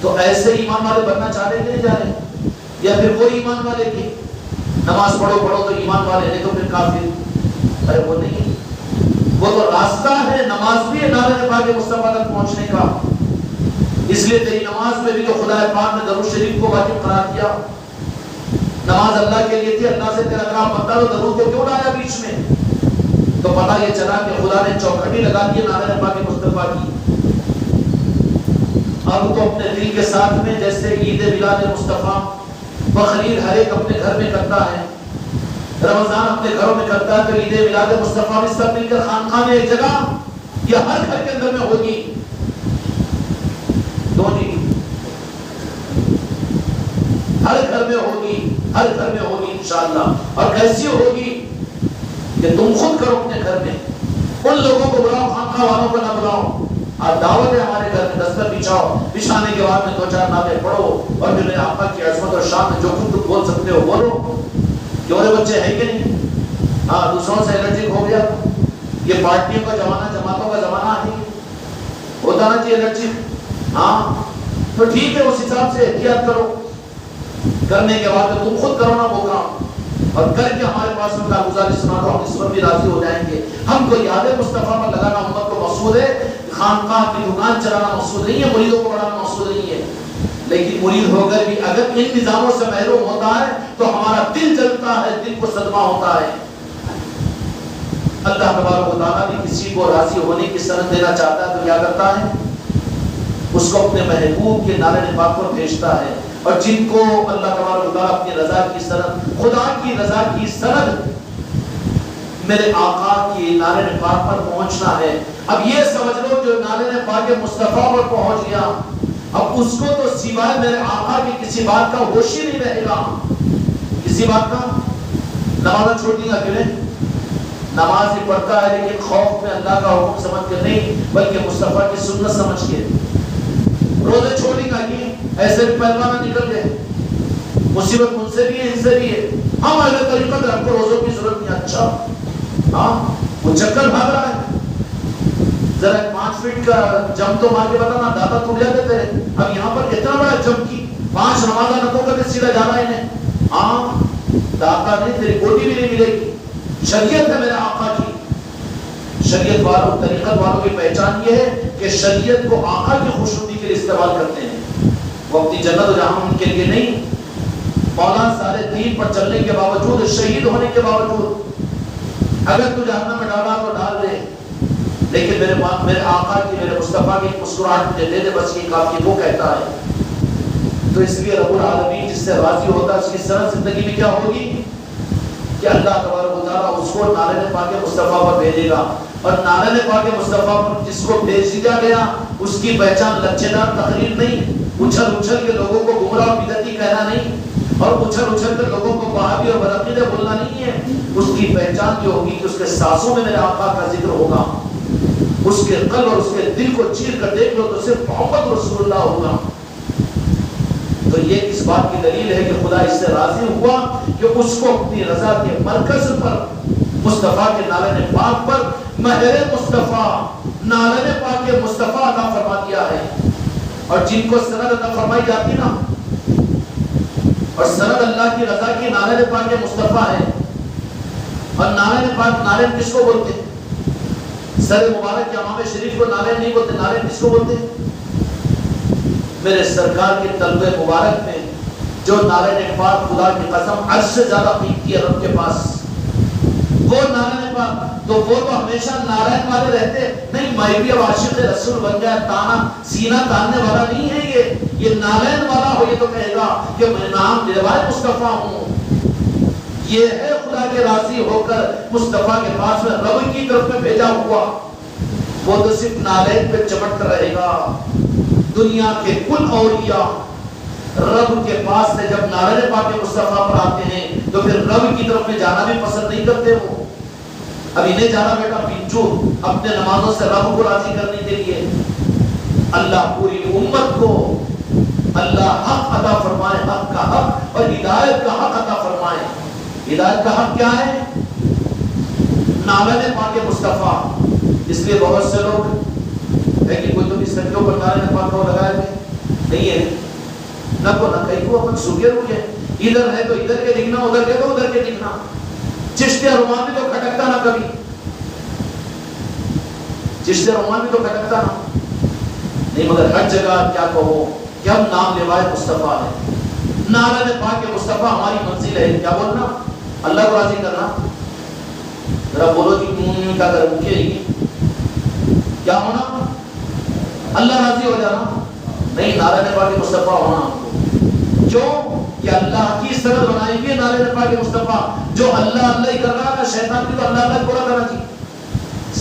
تو ایسے ایمان والے بننا چاہ رہے کہ نہیں جا رہے؟ یا پھر وہ ایمان والے کی نماز پڑھو تو ایمان والے، نہیں تو پھر کافر؟ ارے وہ نہیں، وہ تو راستہ ہے، نماز بھی ہے نعرہ پاک مصطفیٰ تک پہنچنے کا۔ اس لیے تیری نماز میں بھی تو خدا پاک نے درود شریف کو واجب قرار دیا۔ نماز اللہ کے لیے تھی، اللہ سے تیرا کام بنتا تو درود کو کیوں لایا بیچ میں؟ تو پتہ یہ چلا کہ خدا نے چوکھٹی لگا دی نعرہ پاک مصطفیٰ کی۔ اب تو اپنے دل کے ساتھ میں جیسے عید میلاد مصطفیٰ بقرعید ہر ایک اپنے گھر میں کرتا ہے، رمضان اپنے گھروں میں کرتا ہے، تو عید میلاد مصطفیٰ بھی سب مل کر خانقاہ میں ایک جگہ یا ہر گھر کے اندر میں ہوگی؟ ہر گھر میں ہوگی انشاءاللہ۔ اور کیسی ہوگی؟ آپ دعوت ہے ہمارے گھر میں دستر بچھاؤ، بچھانے کے بعد میں 2-4 نعتیں پڑھو اور پھر میرے آقا کی عظمت اور شان میں جو کچھ تم بول سکتے ہو بولو. کیوں بچے ہیں کہ نہیں؟ ہاں دوسروں سے الرجک ہو گیا. یہ پارٹیوں کا زمانہ، جماعتوں کا زمانہ ہے، ہوتا نا چاہیے الرجک. ہاں تو ٹھیک ہے، اس حساب سے احتیاط کرو. کرنے کے بعد تم خود کرو نا وہ کام، اور کر کے ہمارے پاس میں کارگزاری سنا دو، ہم اس پر بھی راضی ہو جائیں گے. ہم کو یاد مصطفیٰ پر لگانا امت کو مقصود ہے، خانقاہ کی دکان چلانا مقصود نہیں ہے، مریدوں کو بڑھانا مقصود نہیں ہے. لیکن مرید ہو کر بھی اگر ان نظاموں سے محروم ہوتا ہے تو ہمارا دل جلتا ہے، دل کو صدمہ ہوتا ہے. اللہ تبارک و تعالیٰ بھی کسی کو راضی ہونے کی سند دینا چاہتا ہے تو کیا کرتا ہے؟ اس کو اپنے محبوب کے نعرہ پاک پر بھیجتا ہے. اور جن کو اللہ تبارک و تعالیٰ اپنی رضا کی سند، خدا کی رضا کی سند میرے آقا کی نعرہ پاک پر پہنچنا ہے. اب یہ سمجھ لو جو نعرہ پاک مصطفیٰ پر پہنچ گیا، اب اس کو تو سوائے میرے آقا کی کسی بات کا ہوش ہی نہیں رہے گا. کسی بات کا نماز چھوڑ دیں گا کیوں نہیں؟ نماز ہی پڑھتا ہے لیکن خوف میں اللہ کا حکم سمجھ کے نہیں، بلکہ مصطفیٰ کی سنت سمجھ کے. روزے چھوڑیں گا کہ ایسے بھی پہلوانا نکل گئے، مصیبت ان سے بھی ہے ان سے بھی ہے. ہم اہل طریقت ہم کو روزوں کی ضرورت نہیں. اچھا ہاں وہ چکر بھاگ رہا ہے، ذرا 5 فٹ کا جم تو مار کے بتانا، دادا ٹوٹ جاتے تھے. اب یہاں پر اتنا بڑا جم کی 5 نمازہ نتوں کر کے سیدھا جانا ہے انہیں. ہاں دادا نہیں، تیری گوٹی بھی نہیں ملے گی. شریعت ہے میرے آقا کی. شریعت والوں، طریقت والوں کی پہچان یہ ہے کہ شریعت کو آقا کی خوشنودی کے لیے استعمال کرتے ہیں. وہ اپنی جنت و جہنم کے لیے نہیں. مولا سارے دین پر چلنے کے باوجود، شہید ہونے کے باوجود اگر تو جہنم میں ڈالا تو ڈال دے، لیکن میرے آقا کی، میرے مصطفیٰ کی مسکراہٹ مجھے دے دے بس یہ کافی. وہ کہتا ہے. تو اس لیے رب العالمین جس سے راضی ہوتا ہے اس کی سرت زندگی میں کیا ہوگی کہ اللہ تبارک و تعالیٰ اس کو نعرہ پاک مصطفیٰ پر بھیجے گا. اور نعرہ پاک مصطفیٰ پر جس کو بھیج دیا گیا اس کی پہچان لچے دار تقریر نہیں، اچھل اچھل کے لوگوں کو گمراہ اور بدعتی کہنا نہیں، اور اچھل اچھل کے لوگوں کو وہابی اور بدعقیدہ بولنا نہیں ہے. اس کی پہچان جو ہوگی کہ اس کے سانسوں میں میرے آقا کا ذکر ہوگا. اس کے قلب اور اس کے دل کو چیر کر دیکھ لو تو صرف محمد رسول اللہ ہوگا. تو یہ اس بات کی دلیل ہے کہ خدا اس سے راضی ہوا کہ اس کو اپنی رضا کے مرکز پر، مصطفیٰ کے نعرہ پاک پر مہر مصطفیٰ، نعرہ پاک مصطفیٰ عطا فرما دیا ہے. اور جن کو سند عطا فرمائی جاتی نا، اور سند اللہ کی رضا کی نعرہ پاک مصطفیٰ ہے. اور نعرہ پاک، نعرہ کس کو بولتے ہیں؟ سر مبارک کے امام شریف کو نعرہ نہیں بولتے. نعرہ کس کو بولتے ہیں؟ میرے سرکار کے طلب مبارک میں جو نعرہ پاک خدا کی قسم عرش سے زیادہ قیمتی ہے رب کے پاس، وہ نعرہ پاک، تو وہ تو ہمیشہ نعرہ والے رہتے نہیں. میں بھی اب عاشق رسول بن گیا، تانا سینہ تاننے والا نہیں ہے. یہ نعرہ والا ہو یہ تو کہے گا کہ میں نام لیوائے مصطفیٰ ہوں. یہ ہے خدا کے راضی ہو کر مصطفیٰ کے پاس میں رب کی طرف میں بھیجا ہوا. وہ تو صرف نعرہ پہ چمٹتا رہے گا. دنیا کے کل اولیاء رب کے پاس سے جب نعرہ پاک مصطفیٰ پر آتے ہیں تو پھر رب کی طرف میں جانا بھی پسند نہیں کرتے. وہ اب انہیں جانا بیٹا پنچو اپنے نمازوں سے رب کو راضی کرنے کے لیے. اللہ پوری امت کو اللہ حق عطا فرمائے، حق کا حق اور ہدایت کا حق عطا فرمائے. ہدایت کا حق کیا ہے؟ نعرہ پاک مصطفیٰ. اس لیے بہت سے لوگ ہے کہ کوئی تو بھی سنجوں پر نعرہ پاک کو لگائے ہوئے نہیں ہے، نہ کو نہ کہیں کو اپن سوکھے روکے، ادھر ہے تو ادھر کے دکھنا، ادھر کے تو ادھر کے دکھنا. چشت رومان بھی تو کھٹکتا نہ کبھی، چشت رومان بھی تو کھٹکتا نہ نہیں، مگر ہر جگہ کیا کہو کہ ہم نام لیوائے مصطفیٰ ہیں. نعرہ پاک مصطفیٰ ہماری منزل ہے. کیا بولنا؟ اللہ کو راضی کرنا. ذرا بولو کہ کیا کر مکھے ہی کیا ہونا؟ اللہ راضی ہو جانا نہیں، نعرہ پاک مصطفیٰ ہونا. کیوں کہ اللہ کی سند بنائی ہوئی نعرہ پاک مصطفیٰ. جو اللہ اللہ ہی کر رہا ہے، شیطان بھی تو اللہ اللہ پورا کرنا چاہیے.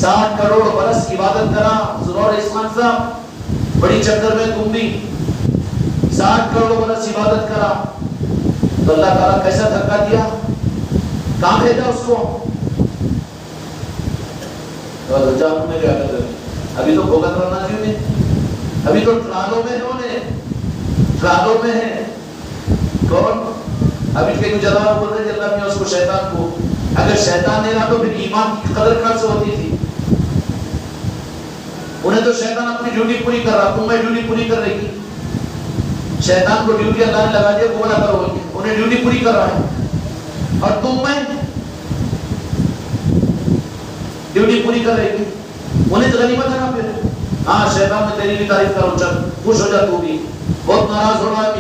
60 کروڑ برس عبادت کرا ضرور عثمان صاحب، بڑی چکر میں تم بھی 60 کروڑ برس عبادت کرا تو اللہ تعالیٰ کیسا دھکا دیا؟ کہاں بھیجا اس کو؟ ابھی تو بھگت رہنا چاہیے، ابھی تو ٹرالوں میں ہے، ٹرالوں میں ہے کون؟ ابھی کہیں جلال بول رہے اللہ میں اس کو شیطان کو، اگر شیطان نہیں رہا تو پھر ایمان کی قدر کہاں سے ہوتی تھی؟ انہیں تو شیطان اپنی ڈیوٹی پوری کر رہا، تم میں ڈیوٹی پوری کر رہی ہے، شیطان کو ڈیوٹی اللہ نے لگا دیا گمراہ کرو گے، انہیں ڈیوٹی پوری کر رہا ہے، اور تم میں ڈیوٹی پوری کر رہی ہے، انہیں تو غنیمت ہے نا پھر، ہاں شیطان میں تیری بھی تعریف کرو، چل خوش ہو جا، تو بھی بہت ناراض ہو رہا ہے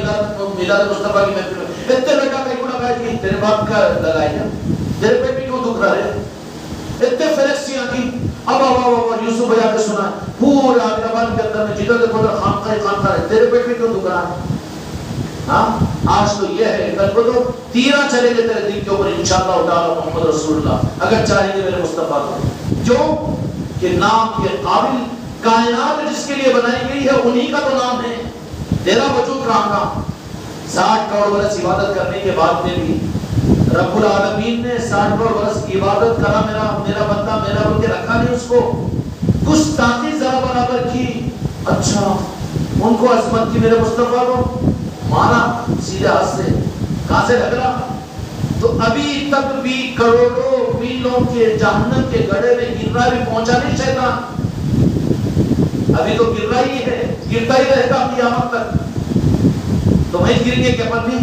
میلاد مصطفیٰ کی محفل میں، اتنے بیٹا کہیں کو لگایا کہ تیرے باپ کا لگائی ہے، تیرے پیٹ بھی کیوں دکھ رہا ہے، اتنے فلکسیاں کی، اب یوسف بجا کے سنا پورا حیدرآباد کے اندر میں جدھر دیکھو ادھر خانقاہ ہے، تیرے پیٹ بھی کیوں دکھ رہا ہے؟ ہاں آج تو یہ ہے، کل کو تو تیرہ چلے گے تیرے دل کے اوپر انشاءاللہ تعالی محمد رسول اللہ، اگر چاہیں گے میرے مصطفیٰ کو، جو کہ نام کے قابل کائنات جس کے لیے بنائی گئی ہے انہی کا تو نام ہے، تیرا وجود کہاں کا؟ 60 کروڑ برس عبادت کرنے کے بعد میں بھی رب العالمین نے 60 کروڑ برس کی عبادت کرا، میرا بندہ میرا بن کے رکھا نہیں، اس کو گستاخی ذرا برابر کی، اچھا ان کو عظمت کی میرے مصطفیٰ کو مانا سیدھے ہاتھ سے، کہاں سے لگ رہا؟ تو ابھی تک بھی کروڑوں میلوں کے جہنم کے گڑھے میں گر رہا بھی پہنچا نہیں شیطان، ابھی تو گر رہا ہی ہے، گرتا ہی رہے گا قیامت تک، تو وہیں گر گے کہ پر بھی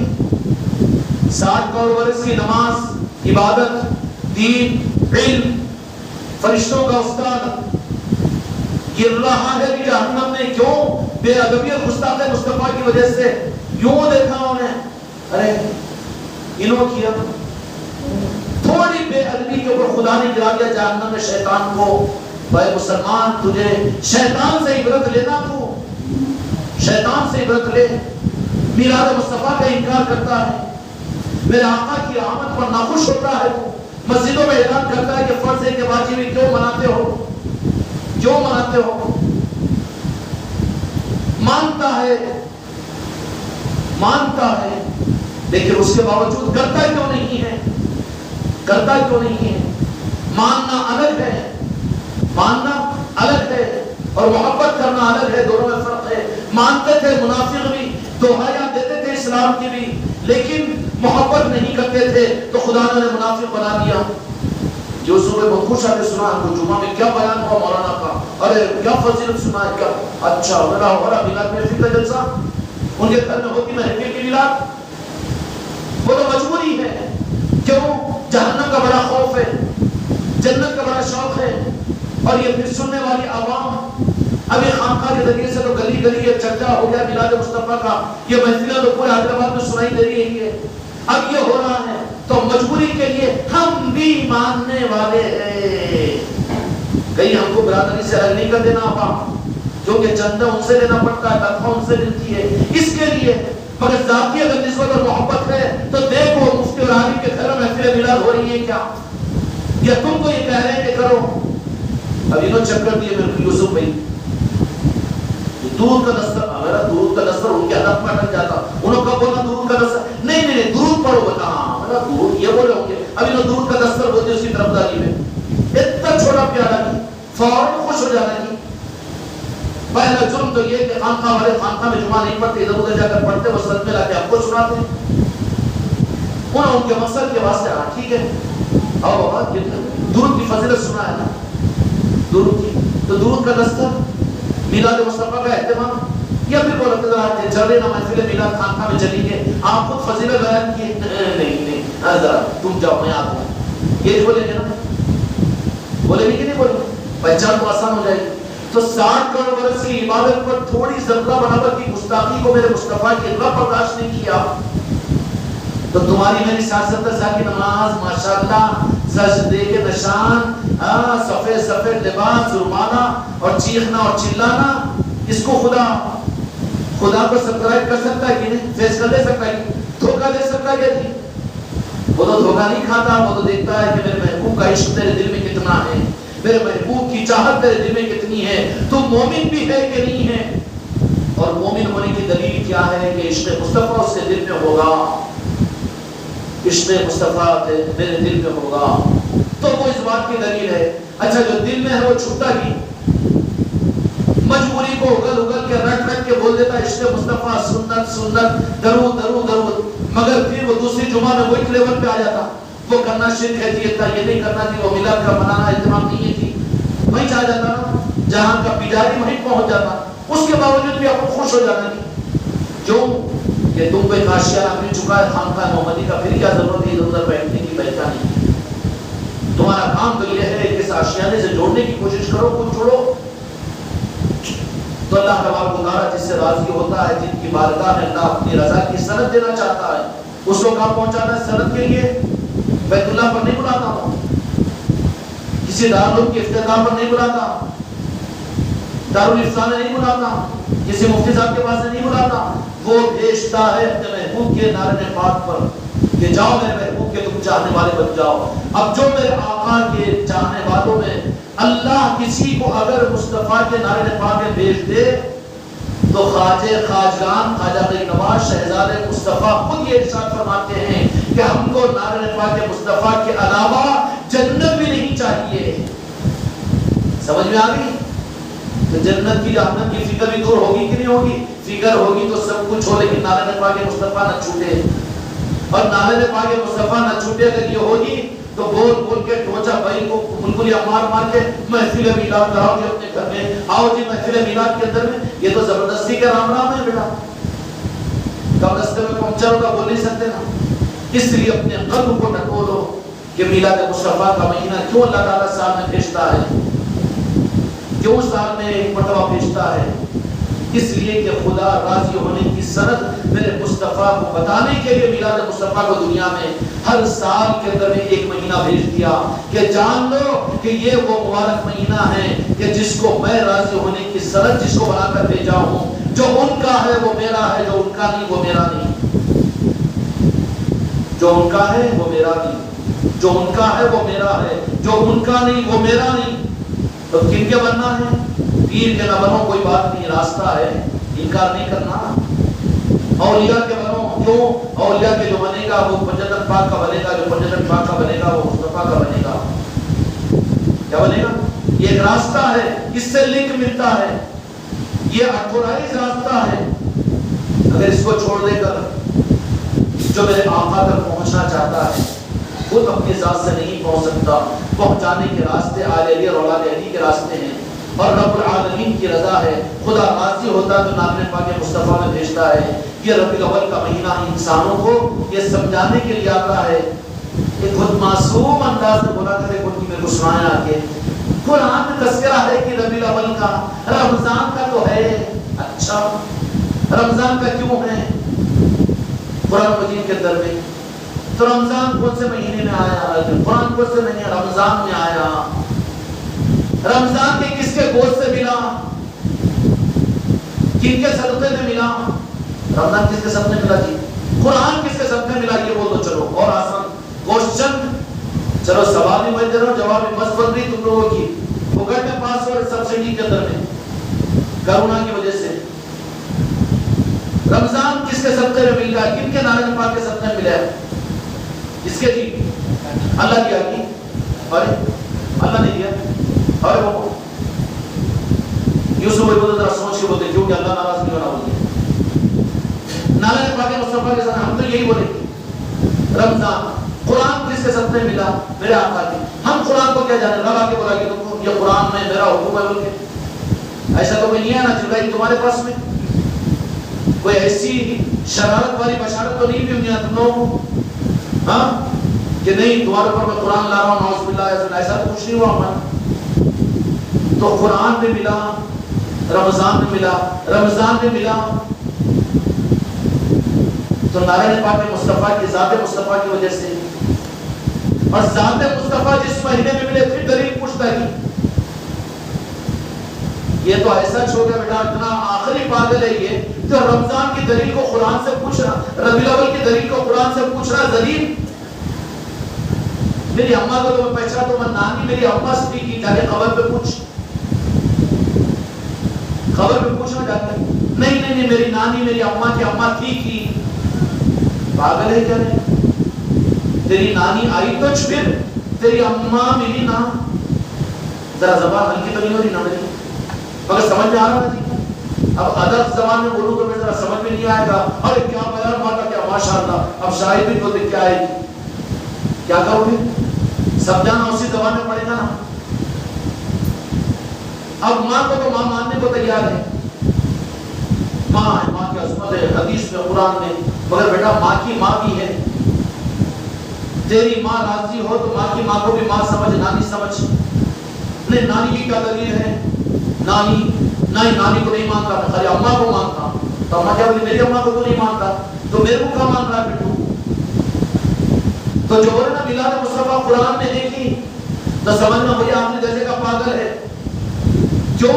60 کروڑ برس کی نماز، عبادت، دین، علم، فرشتوں کا استاد گر رہا ہے بھی جہنم میں، کیوں؟ بے ادبی اور گستاخی مصطفیٰ کی وجہ سے، یوں دیکھا انہیں، ارے انہوں کیا تھوڑی بے ادبی کے اوپر خدا نے گرا دیا جہنم میں شیطان کو، بھائی مسلمان تجھے شیطان سے عبرت لینا، تو شیطان سے عبرت لے، میلاد مصطفیٰ کا انکار کرتا ہے، میرے آقا کی آمد پر ناخوش ہوتا ہے، تو مسجدوں میں اعلان کرتا ہے کہ فرض ہے کہ واجب کیوں مناتے ہو، کیوں مناتے ہو، مانتا ہے لیکن اس کے باوجود کرتا کیوں نہیں ہے، کرتا کیوں نہیں ہے؟ ماننا الگ ہے، ماننا الگ ہے اور محبت کرنا الگ ہے، دونوں میں فرق ہے۔ مانتے تھے منافق بھی، دہائیاں دیتے تھے اسلام کی بھی، لیکن محبت نہیں کرتے تھے، تو خدا نے منافق بنا دیا۔ جو صبح بہت خوش آتے سنا ہم کو جمعہ میں کیا بیان ہوا مولانا کا، ارے کیا فضیلت سنا ہے، کیا اچھا میرا ہو رہا میلاد میں فکر جلسہ، ان کے گھر میں ہوتی محفل کی میلاد، وہ تو مجبوری ہے، کیوں؟ جہنم کا بڑا خوف ہے، جنت کا بڑا شوق ہے، اور یہ پھر سننے والی عوام ابھی خانقاہ کے ذریعے سے تو گلی گلی یہ چرچا ہو گیا میلاد مصطفیٰ کا، یہ محفلیں تو پورے حیدرآباد میں سنائی دے رہی ہے، اب یہ ہو رہا ہے تو مجبوری کے لیے ہم بھی ماننے والے ہیں، کہیں ہم کو برادری سے الگ نہیں کر دینا آپ، کیونکہ چندہ ان سے لینا پڑتا ہے، تنخواہ ان سے ملتی ہے، اس کے لیے مگر ذاتی اگر نسبت اور محبت ہے تو دیکھو مفتی اور عالم کے گھر میں محفل میلاد ہو رہی ہے کیا، یا تم کو یہ کہہ رہے ہیں کہ کرو؟ اب انہوں چکر دیے میرے یوسف بھائی، درود کا دستر، میرا درود کا دستر ان کے حلق میں اٹک جاتا، انہوں کب بولنا درود کا دستر، نہیں درود پڑھو، بتا ہاں میرا درود یہ بولے ہوں گے، اب انہوں درود کا دستر بولتے اس کی طرف داری میں، اتنا چھوٹا پیارا کی فوراً خوش ہو جانا کی۔ پہلا جرم تو یہ کہ خانقاہ والے خانقاہ میں جمعہ نہیں پڑھتے، ادھر ادھر جا کر پڑھتے، وہ سرد میں لا کے آپ کو سناتے ہیں، انہوں ان کے مقصد کے واسطے ہاں ٹھیک ہے، اور بابا درود کی فضیلت سنا ہے نا، درود کی، تو درود کا دستر، میلاد مصطفیٰ کا اہتمام، یا پھر بولتے ہیں چل رہے نا محفل میلاد خانقاہ میں چلی گئے، آپ خود فضیلت بیان کیے، نہیں ذرا تم جاؤ میں آتا ہوں، یہ بولیں گے نا، بولیں گے کہ نہیں بولیں گے؟ پہچان تو آسان ہو جائے گی۔ تو 60 کروڑ برس کی عبادت پر تھوڑی ذرہ برابر کی گستاخی کو میرے مصطفیٰ کی رب برداشت نہیں کیا، تو تمہاری میری 60-70 سال کی نماز ماشاءاللہ، سجدے کے نشان، سفید سفید لباس، جرمانہ اور چیخنا اور چلانا، اس کو خدا کو سبسکرائب کر سکتا ہے کہ نہیں؟ فیس کر دے سکتا ہے کہ دھوکہ دے سکتا ہے کہ نہیں؟ وہ تو دھوکہ نہیں کھاتا، وہ تو دیکھتا ہے کہ میرے محبوب کا عشق تیرے دل میں کتنا ہے، میرے محبوب کی چاہت تیرے دل میں کتنی ہے، تو مومن بھی ہے کہ نہیں ہے؟ اور مومن ہونے کی دلیل کیا ہے کہ عشق مصطفیٰ اس کے دل میں ہوگا، عشق مصطفیٰ میرے دل میں ہوگا، تو وہ اس بات کی دلیل ہے۔ اچھا جو دل میں ہے وہ چھپتا ہی، مجبوری کو اگل اگل کے رٹ رٹ کے بول دیتا عشق مصطفیٰ سنت سنت درود درود درود، مگر پھر وہ دوسری جمعہ میں وہی لیول پہ آ جاتا، وہ کرنا شرک ہے تھا، یہ نہیں کرنا تھی، وہ میلاد کا منانا اہتمام نہیں تھی، وہیں چاہ جاتا نا، جہاں کا پجاری وہیں پہنچ جاتا، اس کے باوجود بھی آپ کو خوش ہو جانا کی کیوں کہ تم کوئی آشیانہ مل چکا ہے خانقاہ محمدی کا، پھر کیا ضرورت ہے ادھر ادھر بیٹھنے کی پہچانی کی، تمہارا کام تو یہ ہے کہ اس آشیانے سے جوڑنے کی کوشش کرو، کچھ چھوڑو۔ تو اللہ تبارک و تعالیٰ جس سے راضی ہوتا ہے، جن کی بارگاہ میں اللہ اپنی رضا کی سند دینا چاہتا ہے، اس کو کہاں پہنچانا ہے؟ سند کے لیے بیت اللہ پر نہیں بلاتا ہوں، کسی دارالعلوم کے افتتاح پر نہیں بلاتا، دارالافتا میں نہیں بلاتا، کسی مفتی صاحب کے پاس نہیں بلاتا، وہ بھیجتا ہے اپنے محبوب کے نعرہ پاک پر کہ جاؤ میرے محبوب کے تم چاہنے والے بن جاؤ۔ اب جو میرے آقا کے چاہنے والوں میں اللہ کسی کو اگر مصطفیٰ کے نعرہ پاک میں بھیج دے تو خواجہ خواجگان خواجہ غریب نواز شہزاد مصطفیٰ خود یہ ارشاد فرماتے ہیں کہ ہم کو نعرہ پاک مصطفیٰ کے علاوہ جنت بھی نہیں چاہیے۔ سمجھ میں آ گئی؟ تو جنت کی جہنم کی فکر بھی دور ہوگی کہ نہیں ہوگی؟ فکر ہوگی تو سب کچھ ہو، لیکن نعرہ پاک مصطفیٰ نہ چھوٹے، اور نعرہ پاک مصطفیٰ نہ چھوٹے اگر یہ ہوگی تو بول بول کے ٹوچا بھائی کو بلبلیاں مار مار کے محفل میلاد کراؤ گے اپنے گھر میں، آؤ جی محفل میلاد کے اندر میں، یہ تو زبردستی کا رام رام ہے بیٹا، کب رستے میں پہنچا ہوگا بول نہیں سکتے نا۔ اس لیے اپنے قلب کو ٹٹولو کہ میلاد مصطفیٰ کا مہینہ کیوں اللہ تعالیٰ سال میں بھیجتا ہے، کیوں سال میں ایک مرتبہ بھیجتا ہے؟ اس لیے کہ خدا راضی ہونے کی سند میرے مصطفیٰ کو بتانے کے لیے میلاد مصطفیٰ کو دنیا میں ہر سال کے اندر میں ایک مہینہ بھیج دیا کہ جان لو کہ یہ وہ مبارک مہینہ ہے کہ جس کو میں راضی ہونے کی سند جس کو بنا کر بھیجا ہوں، جو ان کا ہے وہ میرا ہے، جو ان کا نہیں وہ میرا نہیں، جو ان کا ہے وہ میرا نہیں، جو ان کا ہے وہ میرا ہے، جو ان کا نہیں وہ میرا نہیں۔ تو کن کے بننا ہے؟ پیر کے نہ بنو کوئی بات نہیں، راستہ ہے، انکار نہیں کرنا۔ اولیاء کے بنو، کیوں؟ اولیاء کے جو بنے گا وہ پنجتن پاک کا بنے گا، جو پنجتن پاک کا بنے گا وہ مصطفیٰ کا بنے گا۔ کیا بنے گا؟ یہ ایک راستہ ہے، اس سے لنک ملتا ہے، یہ اتھورائز راستہ ہے۔ اگر اس کو چھوڑ دے کر جو میرے آقا تک پہنچنا چاہتا ہے خود اپنی ذات سے نہیں پہنچ سکتا، پہنچانے کے راستے آل علی اور اولاد علی کے راستے ہیں، اور رب العالمین کی رضا ہے۔ خدا راضی ہوتا تو نام پاک مصطفیٰ میں بھیجتا ہے۔ یہ ربیع الاول کا مہینہ انسانوں کو یہ سمجھانے کے لیے آتا ہے۔ ایک خود معصوم انداز میں بولا کرے خود کی میرے کو سنایا آگے، قرآن میں تذکرہ ہے کہ ربیع الاول کا، رمضان کا تو ہے، اچھا رمضان کا کیوں ہے قرآن مجید کے اندر میں؟ تو رمضان کون سے مہینے میں آیا؟ قرآن کون سے مہینے؟ رمضان میں آیا۔ رمضان کے کس کے گوشت سے ملا؟ کن کے صدقے میں ملا؟ رمضان کس کے صدقے میں ملا جی؟ قرآن کس کے صدقے میں ملا؟ یہ بول دو چلو، اور آسان کوشچن، چلو سوال بھی میں دے رہا ہوں، جواب بھی بس بن رہی تم لوگوں کی، پھوکٹ میں پاس ہو سبسڈی کے اندر میں کرونا کی وجہ سے۔ رمضان کس کے صدقے میں مل گیا؟ کن کے نعرہ پاک کے صدقے میں ملا ہے؟ اس کے جی اللہ کیا کی؟ ارے اللہ نہیں دیا، ارے وہ یوسف بھائی بولتے ذرا سوچ کے بولتے کیوں کہ اللہ ناراض نہیں ہونا بولتے نعرہ پاک مصطفیٰ کے ساتھ ہم تو یہی بولیں گے۔ رمضان قرآن کس کے صدقے میں ملا؟ میرے آقا کی۔ ہم قرآن کو کیا جانے؟ رب آ کے بولا کہ تم یہ قرآن میں میرا حکم ہے بول کے، ایسا تو کوئی نہیں ہے نا جبرائیل تمہارے پاس میں، کوئی ایسی شرارت والی بشارت تو نہیں بھی ہوئی تم لوگوں کو، ہاں کہ نہیں تمہارے اوپر میں قرآن لا رہا ہوں نعوذ باللہ، ایسا تو کچھ نہیں ہوا ہمارا۔ تو قرآن میں ملا، رمضان میں ملا، رمضان میں ملا تو نعرہ پاک مصطفیٰ کی ذات مصطفیٰ کی وجہ سے، اور ذات مصطفیٰ جس مہینے میں ملے پھر دلیل پوچھتا ہے یہ تو ایسا چھوڑ گیا بیٹا، اتنا آخری پاگل ہے یہ جو رمضان کی دلیل کو قرآن سے پوچھ رہا، ربیع الاول کی دلیل کو قرآن سے پوچھ رہا۔ ذلیل میری اماں کو تو میں پہچاتا ہوں، میں نانی میری اماں سے کی، جا کے خبر پہ پوچھ، خبر پہ پوچھنا جا کے، نہیں نہیں نہیں میری نانی میری اماں کی اماں تھی کی، پاگل ہے کیا نہیں؟ تیری نانی آئی تو پھر تیری اماں ملی نا، ذرا زبان ہلکی تو نہیں ہو رہی نا میری؟ مگر سمجھ میں آ رہا ہے جی؟ اب ادب زبان میں بولوں تو میں ذرا سمجھ میں نہیں آئے گا، ارے کیا بیان مانا، کیا ماشاءاللہ، اب شاعر بھی تو دیکھ کے آئے گی، کیا کرو گے؟ سمجھانا اسی زبان میں پڑے گا نا۔ اب ماں کو تو ماں ماننے کو تیار ہے، ماں ہے، ماں کی عظمت ہے حدیث میں قرآن میں، مگر بیٹا ماں کی ماں بھی ہے، تیری ماں راضی ہو تو ماں کی ماں کو بھی ماں سمجھ، نانی سمجھ۔ نہیں نانی کی کیا دلیل ہے؟ نانی نانی کو نہیں مانتا، میں خالی اماں کو مانتا، تو اماں کیا بولی میری اماں کو تو نہیں مانتا، تو میرے کو کیا مان رہا ہے پٹھو؟ تو جو ہے نا میلاد مصطفیٰ قرآن میں دیکھی تو سمجھنا وہی آپ نے جیسے کا پاگل ہے۔ کیوں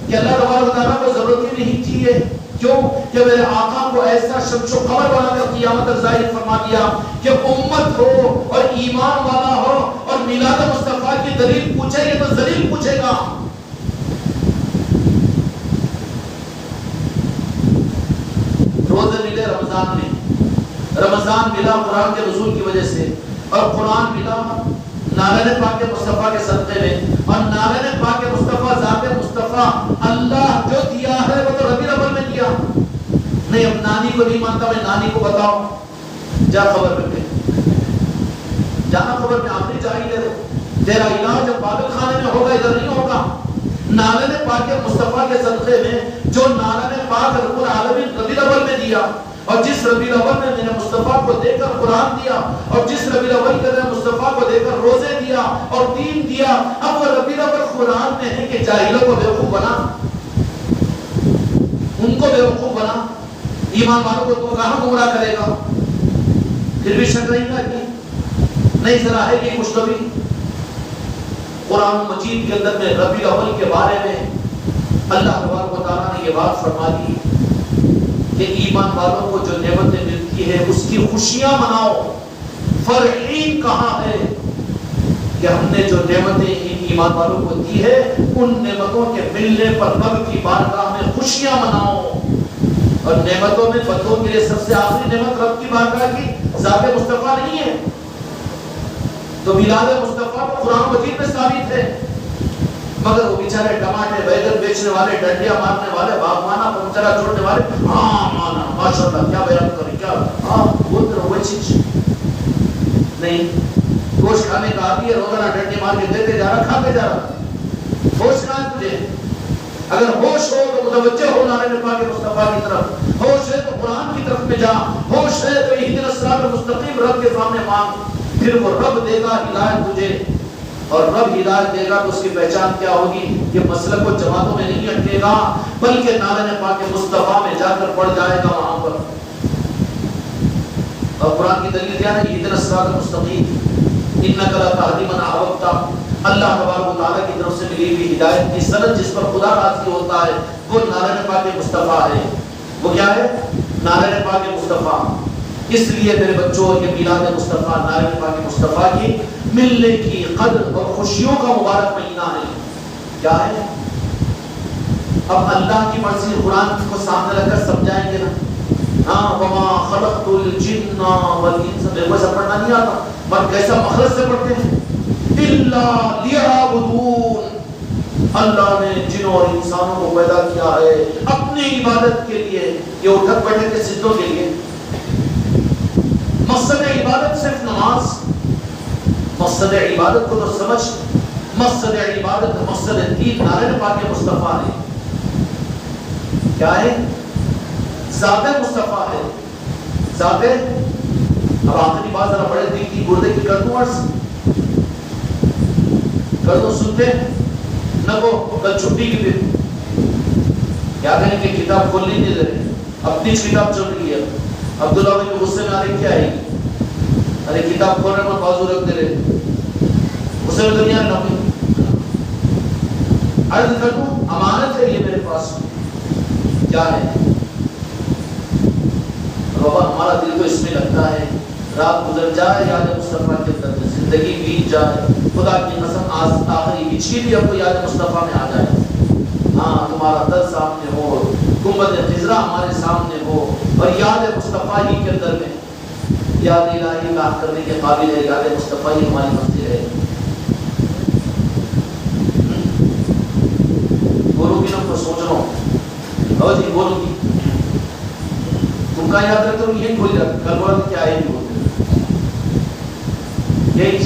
کہ اللہ تبارک و تعالیٰ کو ضرورت ہی نہیں تھی ہے، کیوں کہ میرے آقا کو ایسا شمس و قمر بنا کر قیامت تک ظاہر فرما دیا کہ امت ہو اور ایمان والا ہو اور میلاد مصطفیٰ کی دلیل پوچھے گے تو ذلیل پوچھے گا۔ روزے ملے رمضان میں، رمضان ملا قرآن کے نزول کی وجہ سے، اور قرآن ملا نارائن پاک مصطفیٰ کے صدقے میں، اور نارائن پاک مصطفیٰ ذات مصطفیٰ اللہ جو دیا ہے وہ تو ربیع الاول میں دیا۔ نہیں اب نانی کو نہیں مانتا، میں نانی کو بتاؤں، جا خبر پہ جانا، خبر میں آخری جاہی دے دو، تیرا علاج جب پاگل خانے میں ہوگا، ادھر نہیں ہوگا۔ نارائن پاک مصطفیٰ کے صدقے میں جو نارائن پاک رب العالمین ربیع الاول میں دیا، اور جس ربیع الاول میں میرے مصطفیٰ کو دے کر قرآن دیا، اور جس ربیع الاول کے میرے مصطفیٰ کو دے کر روزے دیا اور دین دیا، اب وہ ربیع الاول قرآن میں ہے کہ جاہلوں کو بیوقوف بنا، ان کو بیوقوف بنا، ایمان والوں کو تو کہاں گمراہ کرے گا؟ پھر بھی شک نہیں گا کہ نہیں ذرا ہے کہ کچھ نبی قرآن مجید کے اندر میں ربیع الاول کے بارے میں اللہ تبارک و تعالیٰ نے یہ بات فرما دی کہ ایمان والوں کو جو نعمتیں ملتی ہے اس کی خوشیاں مناؤ۔ فرحین کہاں ہے کہ ہم نے جو نعمتیں ان ایمان والوں کو دی ہے ان نعمتوں کے ملنے پر رب کی بارگاہ میں خوشیاں مناؤ۔ اور نعمتوں میں بندوں کے لیے سب سے آخری نعمت رب کی بارگاہ کی ذات مصطفیٰ نہیں ہے، تو میلاد مصطفیٰ کو قرآن مجید میں ثابت ہے، مگر وہ بیچارے ٹماٹے بیگن بیچنے والے، ڈنڈیاں مارنے والے، باغبانہ پنچرا چھوڑنے والے، ہاں مانا ماشاءاللہ کیا بیان کریں، کیا ہاں بولتے رہو وہ چیز نہیں۔ گوشت کھانے کا عادی ہے، روزانہ ڈنڈے مار کے دیتے جا رہا، کھاتے جا رہا، ہوش کہاں ہے تجھے؟ اگر ہوش ہو تو متوجہ ہو نارائن پاک مصطفیٰ کی طرف، ہوش ہے تو قرآن کی طرف میں جا، ہوش ہے تو اہدنا الصراط المستقیم رب کے سامنے مانگ، پھر وہ رب دے گا ہدایت تجھے، اور رب ہدایت دے گا تو اس کی پہچان کیا ہوگی؟ یہ مسلک کو جماعتوں میں نہیں اٹکے گا بلکہ نارائن پاک مصطفیٰ میں جا کر پڑ جائے گا وہاں پر۔ اور قرآن کی دلیل کیا ہے؟ اہدنا الصراط المستقیم انک لا تہدی من احببت، اللہ تبارک و تعالیٰ کی طرف سے ملی ہوئی ہدایت کی سند جس پر خدا راضی ہوتا ہے وہ نارائن پاک مصطفیٰ ہے۔ وہ کیا ہے؟ نارائن پاک مصطفیٰ۔ اس لیے میرے بچوں یہ میلاد مصطفیٰ نارائن پاک مصطفیٰ کی ملنے کی قدر اور خوشیوں کا مبارک مہینہ ہے۔ کیا ہے؟ اب اللہ کی مرضی قرآن کو سامنے رکھ کر سمجھائیں گے نا، ہاں وما خلقت الجن والانس، میرے کو ایسا پڑھنا نہیں آتا، پر کیسا مخلص سے پڑھتے ہیں، الا لیعبدون، اللہ نے جنوں اور انسانوں کو پیدا کیا ہے اپنی عبادت کے لیے، یہ اٹھک بیٹھک کے سجدوں کے لیے۔ مقصد عبادت صرف نماز، مقصد عبادت کو تو سمجھ، مقصد عبادت مقصد دین نارائن پاک مصطفیٰ ہے۔ کیا ہے؟ ذات مصطفیٰ ہے، ذات۔ اب آخری بات ذرا بڑے دل کی گردے کی کر دوں، عرض کر دوں، سنتے نہ وہ کل چھٹی کی دن کیا کہیں کہ کتاب کھولنی نہیں دے رہے، اپنی کتاب چل رہی ہے، عبداللہ بن غصے میں آنے کیا آئے گی، ارے کتاب کھولنے میں بازو رکھ دے رہے، اسے میں دنیا نہ ہوئی۔ عرض کر دوں امانت ہے یہ میرے پاس، کیا ہے؟ بابا ہمارا دل تو اس میں لگتا ہے، رات گزر جائے یاد مصطفیٰ کے اندر، زندگی بیت جائے، خدا کی قسم آخری ہچکی بھی ہم کو یاد مصطفیٰ میں آ جائے، ہاں تمہارا در سامنے ہو، گنبد خضرا ہمارے سامنے ہو، اور یاد مصطفیٰ ہی کے اندر میں یاد الہی کا کرنے کے قابل ہے، یاد مصطفیٰ ہی ہماری مسجد ہے۔ گورو کی میں سوچ رہا ہوں اور جی بولوں گی تم کا یاد رکھتے ہو یہی بھول جاتے کل بولا کیا ہے نہیں بولتے یہی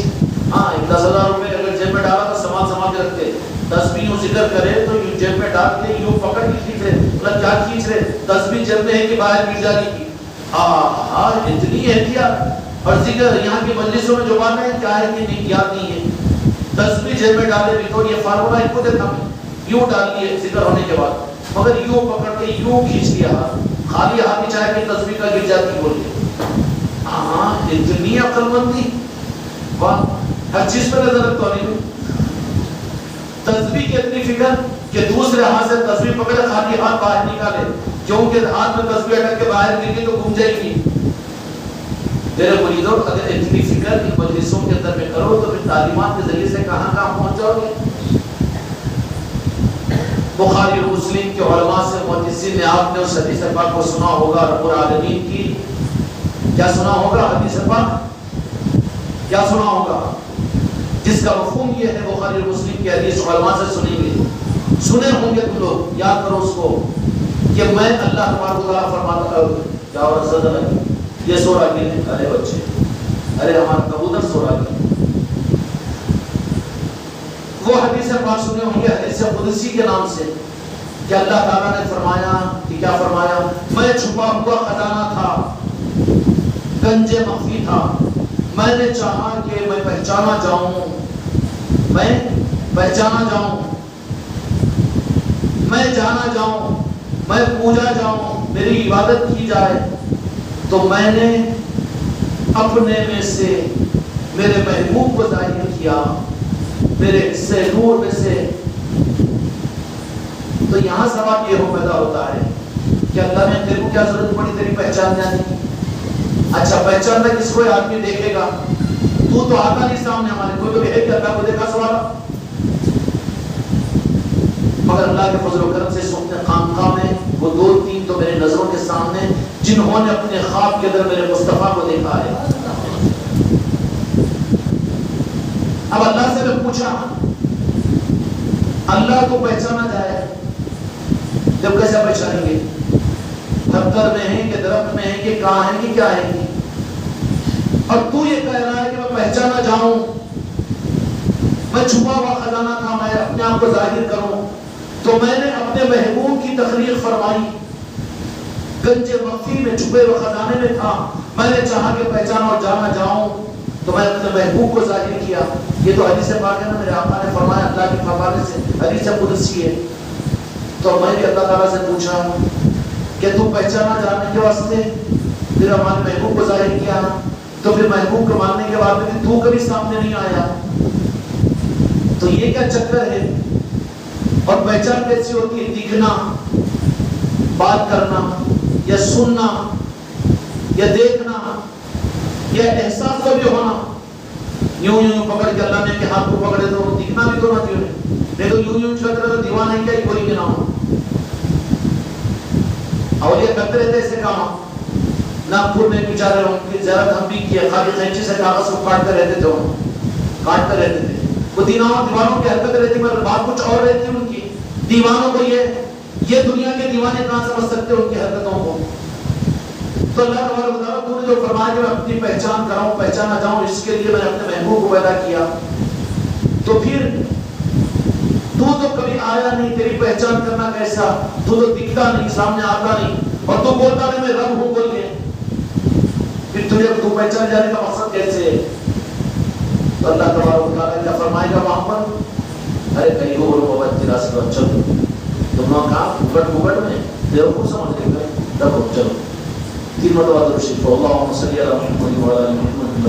ہاں 10,000 روپے اگر جیب میں ڈالا تو سنبھال کے رکھتے تسبیح یوں ذکر کرے تو یوں جیب میں ڈال کے یوں پکڑ کے کھینچ رہے مطلب کیا کھینچ رہے تسبیح جیب میں ہے کہ باہر گر جانے کی اتنی احتیاط اور ذکر یہاں کی مجلسوں میں جو بات ہے کیا ہے کہ نہیں یاد نہیں ہے تسبیح جیب میں ڈالے بھی تو یہ فارمولہ ان کو دیتا میں یوں ڈال لیے ذکر ہونے کے بعد مگر یوں پکڑ کے یوں کھینچ لیا خالی ہاتھ ہی چاہے کہ تسبیح کا گر جاتی بول کے اتنی عقل مندی ہر چیز پہ نظر رکھتا نہیں تسبیح کی اتنی فکر کہ دوسرے ہاتھ سے تسبیح پکڑے خالی ہاتھ باہر نکالے کیونکہ ہاتھ میں تسبیح اٹک کے باہر گر گئی تو گم جائے گی میرے مریدوں اگر اتنی فکر ان مجلسوں کے اندر میں کرو تو پھر تعلیمات کے ذریعے سے کہاں کہاں پہنچ جاؤ گے بخاری اور مسلم کے علماء سے محدثین نے آپ نے اس حدیث پاک کو سنا ہوگا رب العالمین کی کیا سنا ہوگا حدیث پاک کیا سنا ہوگا جس کا مفہوم یہ ہے بخاری اور مسلم کی حدیث علماء سے سنیں گے سنے ہوں گے تم لوگ یاد کرو اس کو کہ میں اللہ تبارک و تعالیٰ فرماتا کیا اور صدر ہے یہ سو رہا کہ ارے بچے ارے ہمارا کبوتر سو رہا کہ وہ حدیث پاک سنے ہوں گے حدیث قدسی کے نام سے کہ اللہ تعالیٰ نے فرمایا کہ کیا فرمایا میں چھپا ہوا خزانہ تھا گنج مخفی تھا میں نے چاہا کہ میں پہچانا جاؤں میں جانا جاؤں میں پوجا جاؤں میری عبادت کی جائے تو میں نے اپنے میں سے میرے محبوب کو ظاہر کیا میرے حصے نور میں سے تو یہاں سوال یہ ہو پیدا ہوتا ہے کہ اللہ نے تیرے کو کیا ضرورت پڑی تیری پہچان جانے کی اچھا پہچاننا کس کو آدمی دیکھے گا تو آتا نہیں سامنے ہمارے کوئی تو ہے کہ اللہ کو دیکھا سوال مگر اللہ کے فضل و کرم سے اپنے خانقاہ میں وہ 2-3 تو میرے نظروں کے سامنے جنہوں نے اپنے خواب کے اندر میرے مصطفیٰ کو دیکھا ہے اب اللہ سے میں پوچھا اللہ کو پہچانا جائے جب کیسے پہچانیں گے دفتر میں ہے کہ درخت میں ہے کہ کہاں ہے کہ کیا ہے اور تو یہ کہہ رہا ہے کہ میں پہچانا جاؤں میں چھپا ہوا خزانہ تھا میں اپنے آپ کو ظاہر کروں تو میں نے اپنے محبوب کی تخلیق فرمائی گنج مخفی میں چھپے ہوئے خزانے میں تھا میں نے چاہا کہ پہچانا اور جانا جاؤں تو میں اپنے محبوب کو ظاہر کیا یہ تو حدیث پاک ہے نا میرے آقا نے فرمایا اللہ کے فرمانے سے حدیث قدسی ہے تو میں نے اللہ تعالیٰ سے پوچھا کہ تو پہچانا جاننے کے واسطے پھر ہمارے محبوب کو ظاہر کیا تو پھر محبوب کو ماننے کے بعد میں تو کبھی سامنے نہیں آیا تو یہ کیا چکر ہے اور پہچان کیسی ہوتی ہے دکھنا بات کرنا یا سننا یا دیکھنا یا احساس کا بھی ہونا یوں یوں پکڑ کے اللہ نے کے ہاتھ کو پکڑے تو دکھنا بھی تو نہ تھی نہیں تو یوں یوں چھوٹ رہے تو دیوانہ ہی کیا ہی کوئی کے نہ ہو اولیاء کرتے رہتے ایسے کام ناگپور میں بیچارے ان کی زیارت ہم بھی کیا خالی قینچی سے کاغذ کو کاٹتے رہتے تھے کاٹتے رہتے تھے وہ دیوانوں کی حرکت رہتی مگر بات کچھ اور رہتی ان کی دیوانوں کو یہ دنیا کے دیوانے کہاں سمجھ سکتے ان کی حرکتوں کو تو اللہ تبارک و تعالیٰ تو نے جو فرمایا کہ میں اپنی پہچان کراؤں پہچانا جاؤں اس کے لیے میں نے اپنے محبوب کو پیدا کیا تو پھر تو کبھی آیا نہیں تیری پہچان کرنا کیسا تو دکھتا نہیں سامنے آتا نہیں اور تو بولتا نہیں میں رب ہوں بول کے پھر تجھے تو پہچان جانے کا مقصد کیسے ہے تو اللہ تبارک و تعالیٰ کیا فرمائے گا وہاں پر ارے کہیں وہ بولو بابا تیرا سے چلو تم نے کہا گھٹ میں دیو کو سمجھ لے گا چلو 3 مرتبہ درود شریف اللہم صلی علی محمد و علی محمد